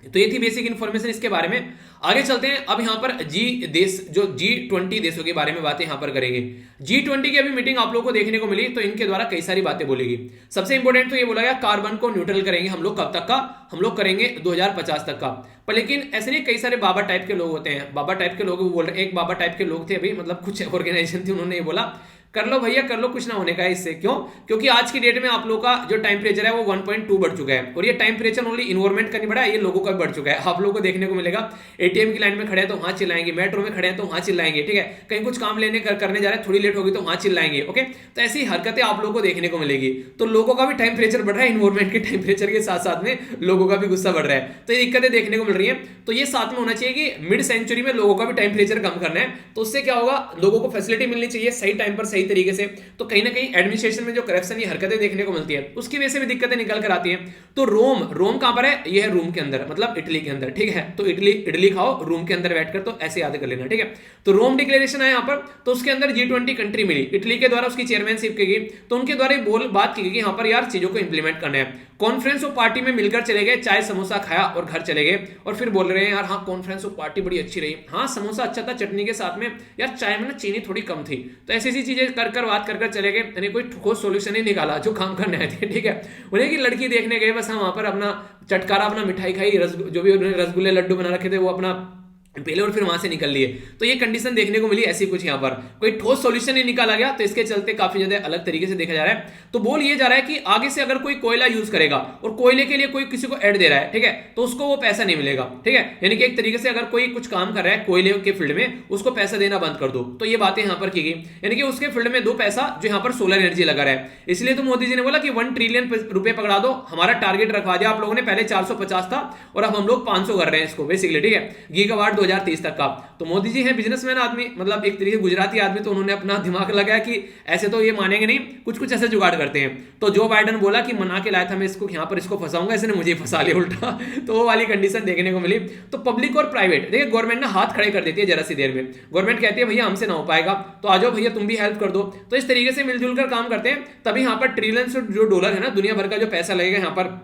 तो ये थी बेसिक इन्फॉर्मेशन इसके बारे में। आगे चलते हैं। अब यहां पर जो G20 देशों के बारे में बातें यहां पर करेंगे। G20 की अभी मीटिंग आप लोगों को देखने को मिली, तो इनके द्वारा कई सारी बातें बोलेगी। सबसे इंपॉर्टेंट तो ये बोला गया कार्बन को न्यूट्रल करेंगे हम लोग, कब तक का, हम लोग करेंगे 2050 तक का। पर लेकिन ऐसे नहीं, कई सारे बाबा टाइप के लोग होते हैं, बाबा टाइप के लोग बोल रहे, एक बाबा टाइप के लोग थे अभी, मतलब कुछ ऑर्गेनाइजेशन थी, उन्होंने ये बोला कर लो भैया कर लो, कुछ ना होने का है इससे। क्यों? क्योंकि आज की डेट में आप लोगों का जो टेम्परेचर है वो 1.2 बढ़ चुका है, और ये टेम्परेचर ओनली इन्वायरमेंट का नहीं बढ़ा है, ये लोगों का बढ़ चुका है। आप लोगों को देखने को मिलेगा एटीएम की लाइन में खड़े हैं तो वहां चिल्लाएंगे, मेट्रो में खड़े हैं तो वहां चिल्लाएंगे, ठीक है, कहीं कुछ काम करने जा रहे हैं, थोड़ी लेट होगी तो वहां चिल्लाएंगे, ओके। तो ऐसी हरकतें आप लोगों को देखने को मिलेगी। तो लोगों का भी टेम्परेचर बढ़ रहा है, इन्वायरमेंट के टेम्परेचर के साथ साथ में लोगों का भी गुस्सा बढ़ रहा है। तो ये दिक्कतें देखने को मिल रही है। तो ये साथ में होना चाहिए कि मिड सेंचुरी में लोगों का भी टेम्परेचर कम करना है। तो उससे क्या होगा, लोगों को फैसिलिटी मिलनी चाहिए सही टाइम पर सही तरीके से। तो कहीं ना कहीं एडमिनिस्ट्रेशन में जो करप्शन की हरकतें देखने को मिलती है उसकी वजह से भी दिक्कतें निकल कर आती हैं। तो रोम कहां पर है, ये है रूम के अंदर, मतलब इटली के अंदर, ठीक है। तो इडली खाओ रूम के अंदर बैठकर, तो ऐसे याद कर लेना, ठीक है। तो रोम डिक्लेरेशन है यहां पर, तो उसके अंदर G20 कंट्री मिली, इटली के द्वारा उसकी चेयरमैनशिप की गई। तो उनके द्वारा बात की गई कि यहां पर यार चीजों को इंप्लीमेंट करना है। कॉन्फ्रेंस ऑफ पार्टी में मिलकर चले गए, चाय समोसा खाया और घर चले गए, और फिर बोल रहे हैं यार हाँ कॉन्फ्रेंस ऑफ पार्टी बड़ी अच्छी रही, हाँ समोसा अच्छा था चटनी के साथ में, यार चाय में ना चीनी थोड़ी कम थी। तो ऐसी ऐसी चीजें कर बात कर चले गए, यानी कोई ठोस सॉल्यूशन ही निकाला जो काम करने आए थे, ठीक है। उन्हें की लड़की देखने गए, बस हम वहां पर अपना चटकारा, अपना मिठाई खाई, जो भी उन्होंने रसगुल्ले लड्डू बना रखे थे वो अपना पहले और फिर वहां से निकल लिए। तो ये कंडीशन देखने को मिली ऐसी कुछ यहाँ पर कोई ठोस सॉल्यूशन नहीं निकाला गया, तो इसके चलते काफी ज्यादा अलग तरीके से देखा जा रहा है। तो बोल ये जा रहा है कि आगे से अगर कोई कोयला यूज करेगा और कोयले के लिए कोई किसी को ऐड दे रहा है, ठीक है, तो उसको वो पैसा नहीं मिलेगा, ठीक है। यानी कि एक तरीके से अगर कोई कुछ काम कर रहा है कोयले के फील्ड में, उसको पैसा देना बंद कर दो। तो ये बातें यहाँ पर की गई, यानी कि उसके फील्ड में दो पैसा जो यहाँ पर सोलर एनर्जी लगा रहा है। इसलिए तो मोदी जी ने बोला कि 1 ट्रिलियन रुपए पकड़ा दो। हमारा टारगेट रखवा दिया आप लोगों ने, पहले 450 था और अब हम लोग 500 कर रहे हैं इसको बेसिकली, ठीक है, गीगावाट 2030 तक का। तो मोदी जी हैं बिजनेसमैन आदमी, मतलब एक तरीके गुजराती आदमी, तो उन्होंने अपना दिमाग लगाया कि ऐसे तो ये मानेंगे नहीं, कुछ कुछ ऐसे जुगाड़ करते हैं। तो जो बाइडन बोला कि मना के लाया था मैं इसको, यहाँ पर इसको फंसाऊंगा, इसने मुझे फंसा लिया उल्टा। तो वो वाली कंडीशन देखने को मिली। तो पब्लिक और प्राइवेट, देखिए गवर्नमेंट ना हाथ खड़े कर देती है जरा सी देर में। गवर्नमेंट कहती है भैया हमसे ना हो पाएगा, तो आ जाओ भैया तुम भी हेल्प कर दो। तो इस तरीके से मिलजुल कर काम करते हैं, तभी यहाँ पर ट्रिलियन जो डॉलर है ना, दुनिया भर का जो पैसा लगेगा यहाँ पर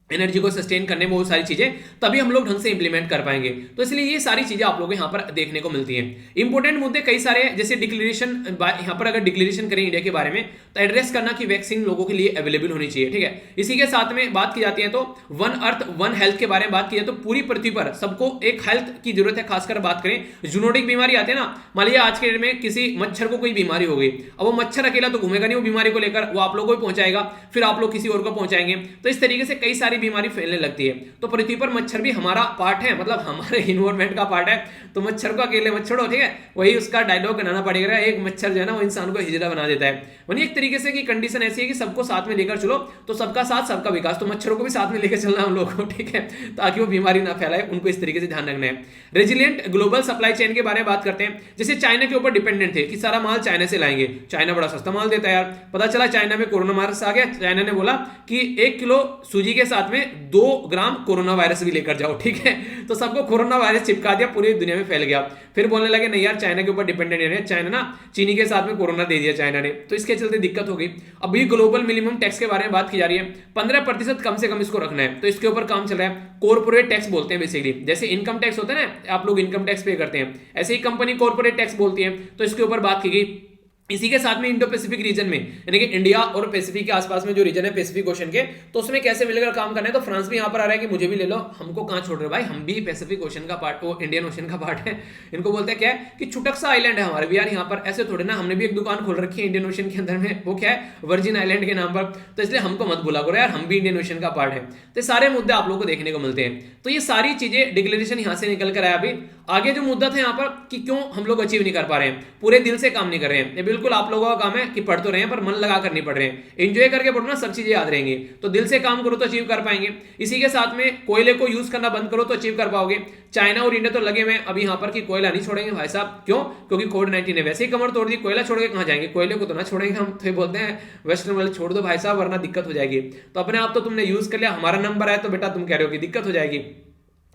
एनर्जी को सस्टेन करने में, बहुत सारी चीजें, तभी हम लोग ढंग से इंप्लीमेंट कर पाएंगे। तो इसलिए ये सारी चीजें आप लोगों को यहाँ पर देखने को मिलती हैं। इंपॉर्टेंट मुद्दे कई सारे, जैसे डिक्लेरेशन, यहाँ पर अगर डिक्लेरेशन करें इंडिया के बारे में, तो एड्रेस करना कि वैक्सीन लोगों के लिए अवेलेबल होनी चाहिए, ठीक है। इसी के साथ में बात की जाती है तो वन अर्थ वन हेल्थ के बारे में बात की जाए तो पूरी पृथ्वी पर सबको एक हेल्थ की जरूरत है। खासकर बात करें जूनोटिक बीमारी आती है ना, मान लीजिए आज के डेट में किसी मच्छर को कोई बीमारी हो गई, अब वो मच्छर अकेला तो घूमेगा नहीं, वो बीमारी को लेकर वो आप लोगों को पहुंचाएगा, फिर आप लोग किसी और को पहुंचाएंगे। तो इस तरीके से कई सारी बीमारी फैलने लगती है। तो पृथ्वी पर मच्छर भी हमारा पार्ट है, मतलब हमारे इन्वायरमेंट का पार्ट है। तो मच्छर को अकेले मत छोड़ो, ठीक है, वही उसका डायलॉग बनाना पड़ेगा। एक मच्छर जो है ना वो इंसान को हिजड़ा बना देता है। वही एक तरीके से की कंडीशन ऐसी है कि सबको साथ में लेकर चलो, तो सबका साथ सबका विकास। तो मच्छरों को भी साथ में लेकर चलना हम लोगों को, ठीक है, ताकि वो बीमारी ना फैलाए, उनको इस तरीके से ध्यान रखना है। रेजिलिएंट ग्लोबल सप्लाई चेन के बारे में बात करते हैं। जैसे चाइना के ऊपर डिपेंडेंट थे कि सारा माल चाइना से लाएंगे, चाइना बड़ा सस्ता माल देता है यार। पता चला चाइना में कोरोना वायरस आ गया, चाइना ने बोला कि 1 किलो सूजी के साथ में 2 ग्राम कोरोना वायरस भी लेकर जाओ, ठीक है। तो सबको कोरोना वायरस चिपका दिया, पूरी दुनिया में फैल गया। फिर बोलने लगे नहीं यार चाइना के ऊपर डिपेंडेंट है, चाइना ना चीनी के साथ में कोरोना दे दिया चाइना ने, तो इसके चलते दिक्कत हो गई। अभी ग्लोबल मिनिमम टैक्स के बारे में बात की जा रही है, 15% कम से कम इसको रखना है, तो इसके ऊपर काम चल रहा है। कॉर्पोरेट टैक्स बोलते हैं बेसिकली, जैसे इनकम टैक्स होता है ना, आप लोग इनकम टैक्स पे करते हैं, ऐसे ही कंपनी कॉर्पोरेट टैक्स बोलती है, तो इसके ऊपर बात की गई। इसी के साथ में इंडो पैसिफिक रीजन में, यानी कि इंडिया और पैसिफिक के आसपास में जो रीजन है पैसिफिक ओशन के, तो उसमें कैसे मिलकर काम करना है। तो फ्रांस भी यहाँ पर आ रहा है कि मुझे भी ले लो, हमको कहाँ छोड़ रहे हो भाई, हम भी पैसिफिक ओशन का पार्ट, वो इंडियन ओशन का पार्ट है। इनको बोलते हैं क्या है कि छुटक सा आइलैंड है हमारे भी यार यहाँ पर, ऐसे थोड़े ना, हमने भी एक दुकान खोल रखी है इंडियन ओशन के अंदर में, वो क्या है वर्जिन आइलैंड के नाम पर, तो इसलिए हमको मत बुला करो यार, हम भी इंडियन ओशन का पार्ट है। तो सारे मुद्दे आप लोगों को देखने को मिलते हैं। तो ये सारी चीजें डिक्लेरेशन यहाँ से निकल कर आया। अभी आगे जो मुद्दा था यहाँ पर कि क्यों हम लोग अचीव नहीं कर पा रहे हैं, पूरे दिल से काम नहीं कर रहे हैं, ये बिल्कुल आप लोगों का काम है कि पढ़ तो रहे हैं पर मन लगा कर नहीं पढ़ रहे हैं। एंजॉय करके पढ़ो ना, सब चीजें याद रहेंगी। तो दिल से काम करो तो अचीव कर पाएंगे। इसी के साथ में कोयले को यूज करना बंद करो तो अचीव कर पाओगे। चाइना और इंडिया तो लगे हुए अभी यहाँ पर कि कोयला नहीं छोड़ेंगे भाई साहब, क्यों, क्योंकि कोविड-19 ने वैसे ही कमर तोड़ दी, कोयला छोड़ के कहाँ जाएंगे, कोयले को तो ना छोड़ेंगे हम। तो बोलते हैं वेस्टर्न वर्ल्ड छोड़ दो भाई साहब वरना दिक्कत हो जाएगी। तो अपने आप तो तुमने यूज कर लिया, हमारा नंबर आया तो बेटा तुम कह रहे हो कि दिक्कत हो जाएगी।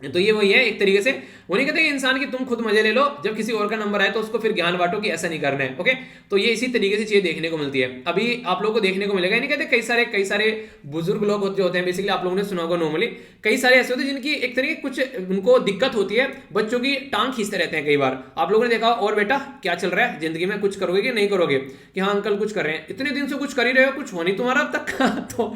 तो ये वही है एक तरीके से, वो नहीं कहते कि इंसान की तुम खुद मजे ले लो, जब किसी और का नंबर आए तो उसको फिर ज्ञान बांटो कि ऐसा नहीं करना है। ओके, तो ये इसी तरीके से चीजें देखने को मिलती है। अभी आप लोगों को देखने को मिलेगा, नहीं कहते कई सारे बुजुर्ग लोग जो होते हैं, बेसिकली आप लोगों ने सुना होगा नॉर्मली, कई सारे ऐसे होते हैं जिनकी एक तरीके कुछ उनको दिक्कत होती है, बच्चों की टांग खींचते रहते हैं कई बार। आप लोगों ने देखा, और बेटा क्या चल रहा है जिंदगी में, कुछ करोगे कि नहीं करोगे, कि हाँ अंकल कुछ कर रहे हैं, इतने दिन से कुछ कर ही रहे हो, कुछ हो नहीं तुम्हारा अब तक का। तो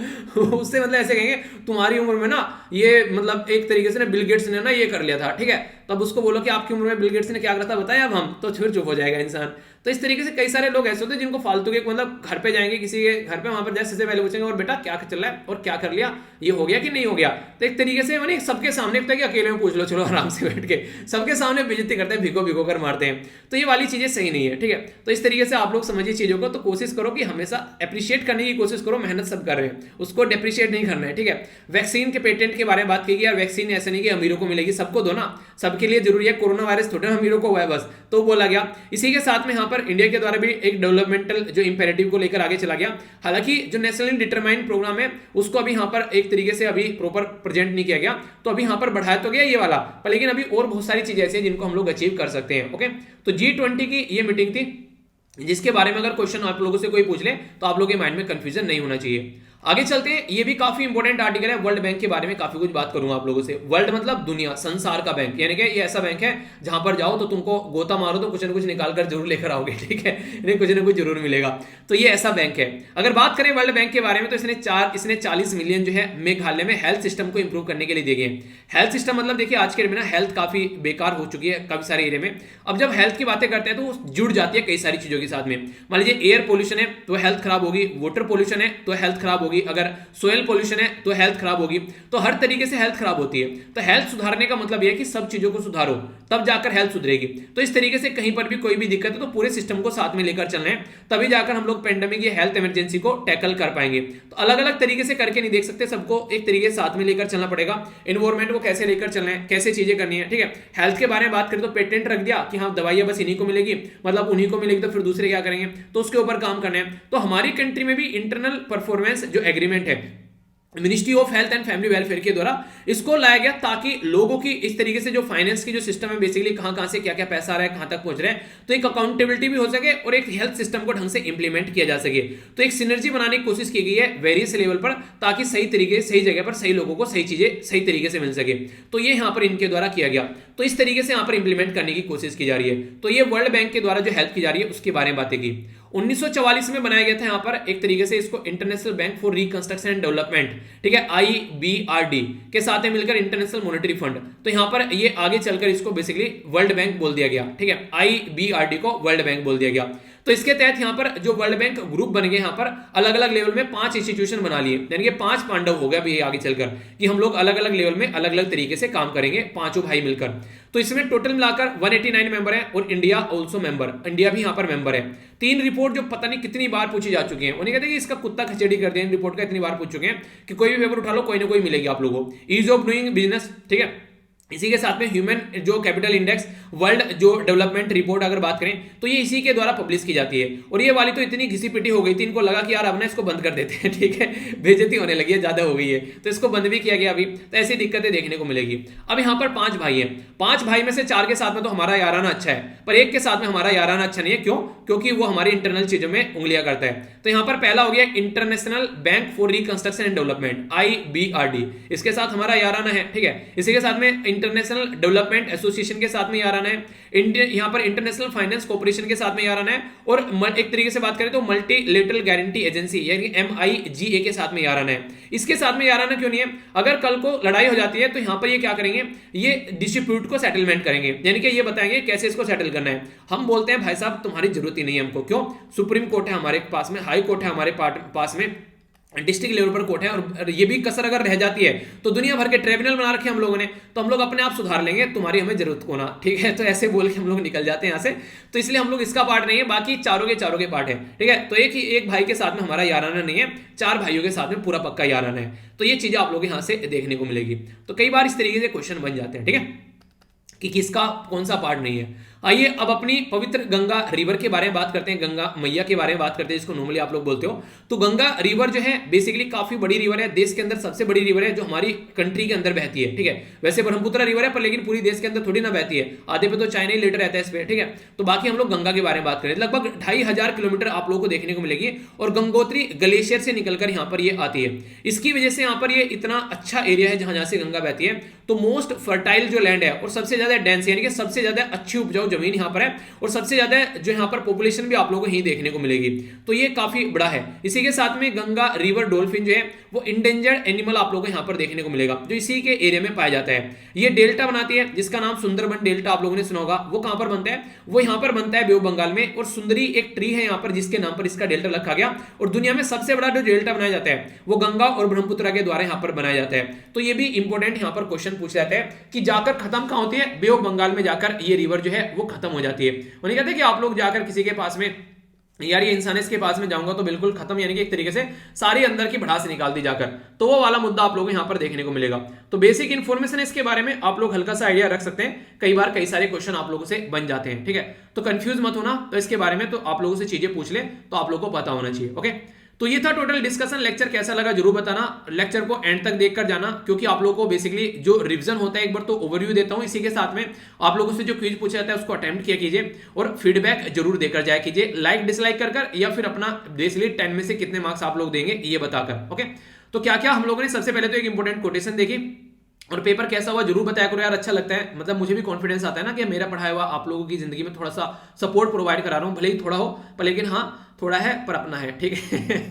उससे मतलब ऐसे कहेंगे तुम्हारी उम्र में ना ये मतलब एक तरीके से ना बिल गेट्स ने ना ये कर लिया था, ठीक है, तब उसको बोलो कि आपकी उम्र में बिल गेट्स ने क्या करा था बताया अब हम, तो फिर चुप हो जाएगा इंसान। तो इस तरीके से कई सारे लोग ऐसे होते हैं जिनको फालतू के, मतलब घर पे जाएंगे किसी के घर पे, वहां पर जैसे पहले पूछेंगे और बेटा क्या चल रहा है और क्या कर लिया, ये हो गया कि नहीं हो गया। तो एक तरीके से मैंने सबके सामने कि अकेले में पूछ लो, चलो आराम से बैठ के, सबके सामने बेइज्जती करते हैं, भिगो भिगो कर मारते हैं। तो ये वाली चीजें सही नहीं है, ठीक है। तो इस तरीके से आप लोग समझिए चीजों को, तो कोशिश करो कि हमेशा अप्रिशिएट करने की कोशिश करो, मेहनत सब कर रहे हैं उसको डिप्रिशिएट नहीं करना है, ठीक है। वैक्सीन के पेटेंट के बारे में बात की यार, वैक्सीन ऐसा नहीं कि अमीरों को मिलेगी, सबको दो ना, सबके लिए जरूरी है। कोरोना वायरस थोड़े अमीरों को हुआ है बस, तो बोला गया। इसी के साथ में यहाँ पर इंडिया के द्वारा भी एक डेवलपमेंटल जो इंपेरेटिव को लेकर आगे चला गया। हालांकि जो नेशनली डिटरमाइंड प्रोग्राम है उसको अभी यहाँ पर एक तरीके से अभी प्रॉपर प्रेजेंट नहीं किया गया, तो अभी यहाँ पर बढ़ाया तो गया ये वाला, पर लेकिन अभी और बहुत सारी चीजें ऐसी हैं जिनको हम लोग अचीव कर सकते हैं। ओके, तो G20 की ये मीटिंग थी, जिसके बारे में अगर क्वेश्चन आप लोगों से कोई पूछ ले तो आप लोगों के माइंड में कंफ्यूजन नहीं होना चाहिए। आगे चलते हैं, ये भी काफी इंपॉर्टेंट आर्टिकल है, वर्ल्ड बैंक के बारे में काफी कुछ बात करूंगा आप लोगों से। वर्ल्ड मतलब दुनिया, संसार का बैंक, यानी कि ये ऐसा बैंक है जहां पर जाओ तो तुमको गोता मारो तो कुछ ना कुछ निकाल कर जरूर लेकर आओगे, ठीक है, इन्हें कुछ ना कुछ जरूर मिलेगा। तो ये ऐसा बैंक है। अगर बात करें वर्ल्ड बैंक के बारे में तो इसने 40 मिलियन जो है मेघालय में हेल्थ सिस्टम को इंप्रूव करने के लिए दिए गए। हेल्थ सिस्टम मतलब देखिए आज के डेट में ना हेल्थ काफी बेकार हो चुकी है काफी सारे एरिया में। अब जब हेल्थ की बातें करते हैं तो वो जुड़ जाती है कई सारी चीजों के साथ में। मान लीजिए एयर पोल्यूशन है तो हेल्थ खराब होगी, वाटर पोल्यूशन है तो हेल्थ खराब होगी, अगर सोयल पोल्यूशन है तो हेल्थ खराब होगी, तो हर तरीके से हेल्थ खराब होती है। तो हेल्थ सुधारने का मतलब यह है कि सब चीजों को सुधारो तब जाकर हेल्थ सुधरेगी। तो इस तरीके से कहीं पर भी कोई भी दिक्कत है तो पूरे सिस्टम को साथ में लेकर चलना है, तभी जाकर हम लोग पेंडेमिक या हेल्थ इमरजेंसी को टैकल कर पाएंगे। तो अलग अलग तरीके से करके नहीं देख सकते, सबको एक तरीके से साथ में लेकर चलना पड़ेगा। एनवायरमेंट को कैसे लेकर चलना है, कैसे चीजें करनी है, ठीक है। हेल्थ के बारे में बात करें तो पेटेंट रख दिया कि हाँ दवाइयां बस इन्हीं को मिलेगी, मतलब उन्हीं को मिलेगी, तो फिर दूसरे क्या करेंगे, तो उसके ऊपर काम करना है। तो हमारी कंट्री में भी इंटरनल परफॉर्मेंस जो एग्रीमेंट है ministry of health and family welfare के द्वारा इसको लाया गया, ताकि लोगों की इस तरीके से जो फाइनेंस की जो सिस्टम है बेसिकली कहां से क्या क्या पैसा आ रहा है, कहां तक पहुंच रहा है, तो एक अकाउंटेबिलिटी भी हो सके और एक हेल्थ सिस्टम को ढंग से इंप्लीमेंट किया जा सके। तो एक सिनर्जी बनाने की कोशिश की गई है वेरियस लेवल पर, ताकि सही तरीके सही जगह पर सही लोगों को सही चीजें सही तरीके से मिल सके। तो ये यहां पर इनके द्वारा किया गया, तो इस तरीके से यहां पर इंप्लीमेंट करने की कोशिश की जा रही है। तो ये वर्ल्ड बैंक के द्वारा जो हेल्प की जा रही है उसके बारे में बातें की। 1944 में बनाया गया था यहां पर एक तरीके से इसको international bank for reconstruction and development, ठीक है, IBRD के साथ में मिलकर इंटरनेशनल मॉनेटरी फंड। तो यहां पर ये आगे चलकर इसको बेसिकली वर्ल्ड बैंक बोल दिया गया, ठीक है, IBRD को वर्ल्ड बैंक बोल दिया गया। तो इसके तहत यहां पर जो वर्ल्ड बैंक ग्रुप बन गए, यहां पर अलग अलग लेवल में 5 इंस्टीट्यूशन बना लिए, यानी कि 5 पांडव हो गया अभी आगे चलकर कि हम लोग अलग अलग लेवल में अलग अलग तरीके से काम करेंगे, पांचों भाई मिलकर। तो इसमें टोटल मिलाकर 189 मेंबर है और इंडिया ऑल्सो मेंबर, इंडिया भी यहां पर मेंबर है। 3 रिपोर्ट जो पता नहीं कितनी बार पूछी जा चुकी है, उन्हें कहते हैं कि इसका कुत्ता खचेड़ी कर दिया, रिपोर्ट का इतनी बार पूछ चुके हैं कि कोई भी पेपर उठा लो कोई ना कोई मिलेगी आप लोगों को। ईज ऑफ डूइंग बिजनेस, ठीक है, इसी के साथ में ह्यूमन जो कैपिटल इंडेक्स, वर्ल्ड जो डेवलपमेंट रिपोर्ट अगर बात करें तो ये इसी के द्वारा पब्लिश की जाती है। और ये वाली तो इतनी घिसी पिटी हो गई थी, इनको लगा कि यार अब ना इसको बंद कर देते हैं, ठीक है, बेइज्जती होने लगी है, ज्यादा हो गई है, तो इसको बंद भी किया गया अभी। तो ऐसी दिक्कतें देखने को मिलेगी। अब यहाँ पर 5 भाई हैं, 5 भाई में से 4 के साथ में तो हमारा याराना अच्छा है, पर एक के साथ में हमारा याराना अच्छा नहीं है। क्यों? क्योंकि वो हमारी इंटरनल चीजों में उंगलियां करता है। तो यहाँ पर पहला हो गया international bank for reconstruction and development, IBRD, इसके साथ हमारा याराना है, ठीक है। इसी के साथ में इंटरनेशनल डेवलपमेंट एसोसिएशन के साथ में याराना है, यहां पर इंटरनेशनल फाइनेंस कॉर्पोरेशन के साथ में याराना है, और एक तरीके से बात करें तो मल्टीलेटरल गारंटी एजेंसी यानी MIGA के साथ में याराना है। इसके साथ में याराना क्यों नहीं है? अगर कल को लड़ाई हो जाती है तो यहां पर ये क्या करेंगे, ये डिस्प्यूट को सेटलमेंट करेंगे, यानी कि ये बताएंगे कैसे इसको सेटल करना है। हम बोलते हैं भाई साहब तुम्हारी जरूरत ही नहीं है हमको, क्यों? सुप्रीम कोर्ट है हमारे पास में, हाई कोर्ट है हमारे पास में, डिस्ट्रिक्ट लेवल पर कोर्ट है, और ये भी कसर अगर रह जाती है तो दुनिया भर के ट्रिब्यूनल बना रखे हम लोगों ने, तो हम लोग अपने आप सुधार लेंगे, तुम्हारी हमें जरूरत को ना, ठीक है। तो ऐसे बोल के हम लोग निकल जाते हैं यहाँ से। तो इसलिए हम लोग इसका पार्ट नहीं है, बाकी चारों के पार्ट है, ठीक है। तो एक भाई के साथ में हमारा याराना नहीं है, 4 भाइयों के साथ में पूरा पक्का याराना है। तो ये चीजें आप लोग यहाँ से देखने को मिलेगी। तो कई बार इस तरीके से क्वेश्चन बन जाते हैं, ठीक है, कि किसका कौन सा पार्ट नहीं है। आइए अब अपनी पवित्र गंगा रिवर के बारे में बात करते हैं, गंगा मैया के बारे में बात करते हैं, जिसको नॉर्मली आप लोग बोलते हो। तो गंगा रिवर जो है बेसिकली काफी बड़ी रिवर है, देश के अंदर सबसे बड़ी रिवर है जो हमारी कंट्री के अंदर बहती है, ठीक है। वैसे ब्रह्मपुत्र रिवर है पर लेकिन पूरी देश के अंदर थोड़ी ना बहती है, आधे पे तो चाइना ही लेटर रहता है इस पे, ठीक है। तो बाकी हम लोग गंगा के बारे में बात करें, लगभग 2500 किलोमीटर आप लोगों को देखने को मिलेगी, और गंगोत्री ग्लेशियर से निकलकर यहाँ पर ये आती है। इसकी वजह से यहाँ पर ये इतना अच्छा एरिया है जहां से गंगा बहती है। तो मोस्ट फर्टाइल जो लैंड है और सबसे ज्यादा डेंस यानी कि सबसे ज्यादा अच्छी उपजाऊ जमीन यहाँ पर है, और सबसे ज्यादा जो यहाँ पर पॉपुलेशन भी आप लोगों को यही देखने को मिलेगी। तो ये काफी बड़ा है। इसी के साथ में गंगा रिवर डॉल्फिन जो है वो इंडेंजर्ड एनिमल आप लोगों को यहाँ पर देखने को मिलेगा, जो इसी के एरिया में पाया जाता है। ये डेल्टा बनाती है जिसका नाम सुंदरबन डेल्टा आप लोगों ने सुना होगा। वो कहां पर बनता है? वो यहाँ पर बनता है बे ऑफ बंगाल में, और सुंदरी एक ट्री है यहाँ पर जिसके नाम पर इसका डेल्टा रखा गया। और दुनिया में सबसे बड़ा जो डेल्टा बनाया जाता है वो गंगा और ब्रह्मपुत्र के द्वारा यहाँ पर बनाया जाता है। तो ये भी इंपॉर्टेंट यहाँ पर क्वेश्चन पूछ जाता है कि जाकर खत्म कहां होती है? बे ऑफ बंगाल में जाकर ये रिवर जो है वो खत्म हो जाती है। उन्हें कहते हैं कि आप लोग जाकर किसी के पास में, यार ये इंसान इसके पास में जाऊंगा तो बिल्कुल खत्म, यानी कि एक तरीके से सारी अंदर की भड़ास निकाल दी जाकर, तो वो वाला मुद्दा आप लोगों को यहां पर देखने को मिलेगा। तो बेसिक इन्फॉर्मेशन इसके बारे में आप लोग हल्का सा आइडिया रख सकते हैं, कई बार कई सारे क्वेश्चन आप लोगों से बन जाते हैं, ठीक है। तो कंफ्यूज मत होना, तो इसके बारे में तो आप लोगों से चीजें पूछ ले तो आप लोगों को पता होना चाहिए, ओके। तो ये था टोटल डिस्कशन। लेक्चर कैसा लगा जरूर बताना, लेक्चर को एंड तक देखकर जाना, क्योंकि आप लोगों को बेसिकली जो रिवीजन होता है एक बार तो ओवरव्यू देता हूं, इसी के साथ में आप लोगों से जो क्विज पूछा जाता है उसको अटेम्प्ट किया कीजिए और फीडबैक जरूर देकर जाया कीजिए, लाइक डिसलाइक कर या फिर अपना बेसिकली 10 में से कितने मार्क्स आप लोग देंगे ये बताकर। ओके, तो क्या क्या हम लोगों ने सबसे पहले तो एक इंपॉर्टेंट कोटेशन देखी और पेपर कैसा हुआ जरूर बताया करो यार, अच्छा लगता है, मतलब मुझे भी कॉन्फिडेंस आता है ना कि मेरा पढ़ाया हुआ आप लोगों की जिंदगी में थोड़ा सा सपोर्ट प्रोवाइड करा रहा हूं, भले ही थोड़ा हो पर लेकिन हाँ थोड़ा है पर अपना है, ठीक है।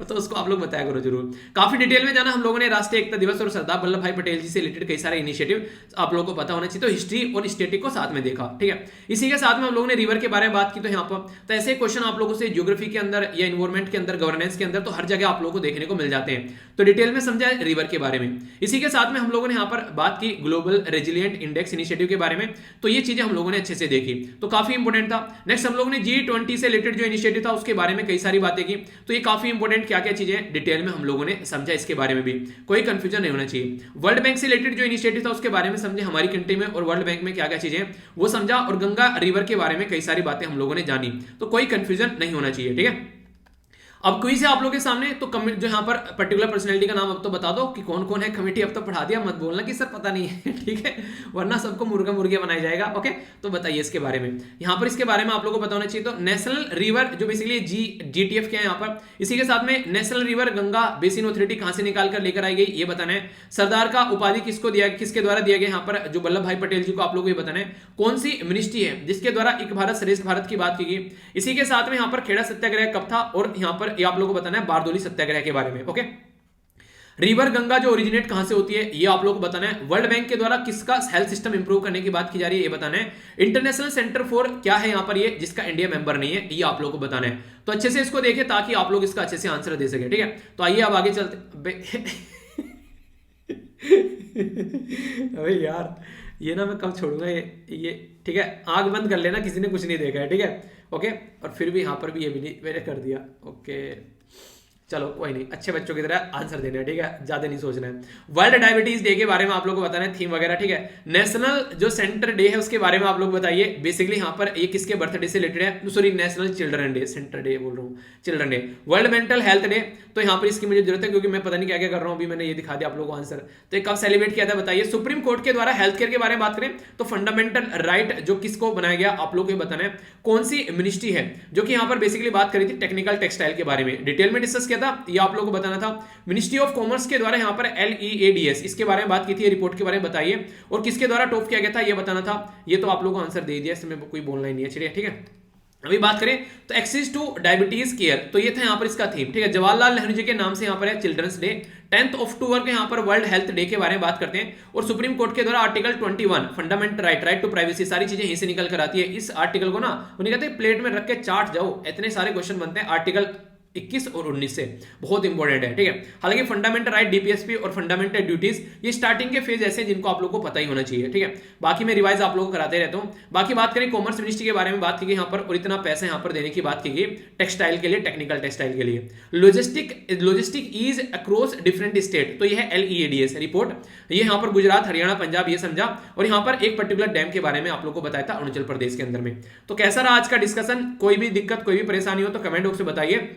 तो उसको आप लोग बताया करो जरूर। काफी डिटेल में जाना हम लोगों ने राष्ट्रीय एकता दिवस और सरदार वल्लभ भाई पटेल जी से रिलेटेड कई सारे इनिशिएटिव आप लोगों को पता होना चाहिए, तो हिस्ट्री और स्टैटिक को साथ में देखा, ठीक है। इसी के साथ में हम लोगों ने रिवर के बारे में बात की, तो यहाँ पर तो ऐसे क्वेश्चन आप लोगों से ज्योग्राफी के अंदर या इन्वायरमेंट के अंदर, गवर्नेंस के अंदर, तो हर जगह आप लोगों को देखने को मिल जाते हैं, तो डिटेल में समझा रिवर के बारे में। इसी के साथ में हम लोगों ने यहाँ पर बात की ग्लोबल रेजिलिएंट इंडेक्स इनिशिएटिव के बारे में, तो ये चीजें हम लोगों ने अच्छे से देखी, तो काफी इंपॉर्टेंट था। नेक्स्ट हम लोगों ने G20 से रिलेटेड जो इनिशिएटिव था उसके बारे में कई सारी बातें की, तो ये काफी इंपॉर्टेंट क्या क्या चीजें डिटेल में हम लोगों ने समझा, इसके बारे में भी कोई कंफ्यूजन नहीं होना चाहिए। वर्ल्ड बैंक से रिलेटेड जो इनिशिएटिव था उसके बारे में समझे, हमारी कंट्री में और वर्ल्ड बैंक में क्या क्या चीजें वो समझा, और गंगा रिवर के बारे में कई सारी बातें हम लोगों ने जानी, तो कोई कंफ्यूजन नहीं होना चाहिए, ठीक है। अब क्विज है आप लोगों के सामने, तो जो यहाँ पर पर्टिकुलर पर्सनैलिटी का नाम अब तो बता दो कि कौन कौन है, कमेटी अब तो पढ़ा दिया, मत बोलना कि सर पता नहीं है, ठीक है, वरना सबको मुर्गा मुर्गे बनाया जाएगा। ओके, तो बताइए इसके बारे में, यहाँ पर इसके बारे में आप लोगों को पता होना चाहिए। तो नेशनल रिवर जो बेसिकली GTF क्या है यहाँ पर, इसी के साथ में national river Ganga basin authority कहां से निकाल कर लेकर आई गई ये बताना है। सरदार का उपाधि किसको दिया, किसके द्वारा दिया गया यहाँ पर, जो वल्लभ भाई पटेल जी को आप लोगों को ये बताना है। कौन सी मिनिस्ट्री है जिसके द्वारा एक भारत श्रेष्ठ भारत की बात की गई। इसी के साथ में यहाँ पर खेड़ा सत्याग्रह कब था, और यहाँ पर ये आप लोगों को बताना है बारदोली सत्याग्रह के बारे में। ओके, रिवर गंगा जो ओरिजिनेट कहां से होती है ये आप लोगों को बताना है। वर्ल्ड बैंक के द्वारा किसका हेल्थ सिस्टम इंप्रूव करने की बात की जा रही है ये बताना है। इंटरनेशनल सेंटर फॉर क्या है यहाँ पर, ये जिसका इंडिया मेंबर नहीं है, ये आप लोगों को बताना है। तो अच्छे से इसको देखें ताकि आप लोग इसका अच्छे से आंसर दे सके, ठीक है। तो आइए अब आगे चलते। अबे यार ये ना मैं कब छोड़ूंगा ये, ठीक है, आंख बंद कर लेना, किसी ने कुछ नहीं देखा है, ठीक है। ओके, और फिर भी यहाँ पर भी ये भी नहीं मैंने कर दिया। ओके चलो कोई नहीं, अच्छे बच्चों की तरह आंसर देना है, ठीक है, ज्यादा नहीं सोचना है। वर्ल्ड डायबिटीज डे के बारे में आप लोगों को बताना है, थीम वगैरह, ठीक है। नेशनल जो सेंटर डे है उसके बारे में आप लोग बताइए, बेसिकली यहाँ पर ये किसके बर्थडे से रिलेटेड है, sorry national children day, centre day बोल रहा हूँ, children day. World mental health day, तो यहाँ पर इसकी मुझे जरूरत है क्योंकि मैं पता नहीं क्या क्या कर रहा हूँ, अभी मैंने ये दिखा दिया आप लोगों को आंसर। तो ये कब सेलिब्रेट किया था बताइए। सुप्रीम कोर्ट के द्वारा हेल्थ केयर के बारे में बात करें तो फंडामेंटल राइट जो किसको बनाया गया आप लोग को बताना है। कौन सी मिनिस्ट्री है जो कि यहाँ पर बेसिकली बात करी थी टेक्निकल टेक्सटाइल के बारे में, डिटेल में डिस्कस किया था, ये आप लोगों को बताना था। मिनिस्ट्री ऑफ कॉमर्स के द्वारा यहाँ पर LEADS इसके बारे में बात की थी, रिपोर्ट के बारे में बताइए, और किसके द्वारा टॉप किया गया था ये बताना था। ये तो आप लोगों को आंसर दे दिया, इसमें कोई बोलना ही नहीं है, चलिए ठीक है। अभी बात करें तो एक्सेस टू डायबिटीज केयर, तो ये था यहाँ पर इसका थीम, ठीक है। जवाहरलाल नेहरू जी के नाम से यहाँ पर है चिल्ड्रंस डे। 10 अक्टूबर को यहाँ पर वर्ल्ड हेल्थ डे के बारे में बात करते हैं, और सुप्रीम कोर्ट के द्वारा article 21 fundamental right to privacy, सारी चीजें यहीं से निकल कर आती है। इस आर्टिकल को ना उन्हें कहते हैं प्लेट में रख के चाट जाओ, इतने सारे क्वेश्चन बनते हैं आर्टिकल 21 और 19 से, बहुत इंपॉर्टेंट है, ठीक है। हालांकि फंडामेंटल राइट DPSP और फंडामेंटल ड्यूटीज ये स्टार्टिंग के फेज ऐसे जिनको आप लोगों को पता ही होना चाहिए, ठीक है। बाकी मैं रिवाइज आप लोगों को कराते रहता हूं। बाकी बात करें कॉमर्स मिनिस्ट्री के बारे में बात की गई यहाँ पर, और इतना पैसा यहाँ पर देने की बात की गई टेक्सटाइल के लिए, टेक्निकल टेक्सटाइल के लिए। Logistic ease across different state, तो ये है LEADS रिपोर्ट, ये यहाँ पर गुजरात हरियाणा पंजाब ये समझा, और यहाँ पर एक पर्टिकुलर डैम के बारे में आप लोगों को बताया था अरुणाचल प्रदेश के अंदर में। तो कैसा रहा आज का डिस्कशन, कोई भी दिक्कत कोई भी परेशानी हो तो कमेंट बॉक्स में बताइए,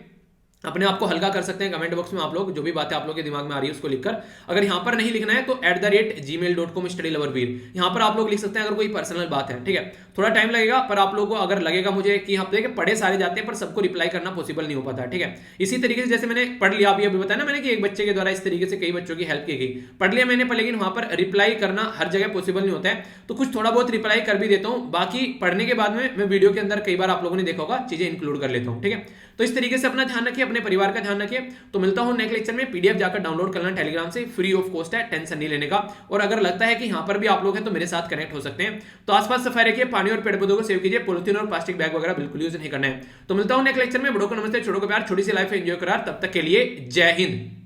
अपने आप को हल्का कर सकते हैं कमेंट बॉक्स में आप लोग, जो भी बातें आप लोग के दिमाग में आ रही है उसको लिखकर। अगर यहाँ पर नहीं लिखना है तो @gmail.com StudyLoverVir यहाँ पर आप लोग लिख सकते हैं अगर कोई पर्सनल बात है, ठीक है। थोड़ा टाइम लगेगा पर आप लोगों को अगर लगेगा मुझे कि हफ्ते के पढ़े सारे जाते हैं पर सबको रिप्लाई करना पॉसिबल नहीं हो पाता, ठीक है। इसी तरीके से जैसे मैंने पढ़ लिया अभी बताया ना मैंने कि एक बच्चे के द्वारा इस तरीके से कई बच्चों की हेल्प की गई, पढ़ लिया मैंने, पर लेकिन वहां पर रिप्लाई करना हर जगह पॉसिबल नहीं होता है, तो कुछ थोड़ा बहुत रिप्लाई कर भी देता हूँ, बाकी पढ़ने के बाद में मैं वीडियो के अंदर कई बार आप लोगों ने देखा होगा चीजें इंक्लूड कर लेता हूँ, ठीक है। तो इस तरीके से अपना ध्यान रखिए, अपने परिवार का ध्यान रखिए। तो मिलता हूं नेक्स्ट लेक्चर में, PDF जाकर डाउनलोड करना टेलीग्राम से, फ्री ऑफ कॉस्ट है, टेंशन नहीं लेने का। और अगर लगता है कि यहां पर भी आप लोग हैं तो मेरे साथ कनेक्ट हो सकते हैं। तो आसपास सफाई रखिए, पानी और पेड़ पौधों को सेव कीजिए, पॉलिथीन और प्लास्टिक बैग वगैरह बिल्कुल यूज नहीं करना है। तो मिलता हूं नेक्स्ट लेक्चर में, बड़ों को नमस्ते, छोटों को प्यार, छोटी सी लाइफ एंजॉय करार, तब तक के लिए जय हिंद।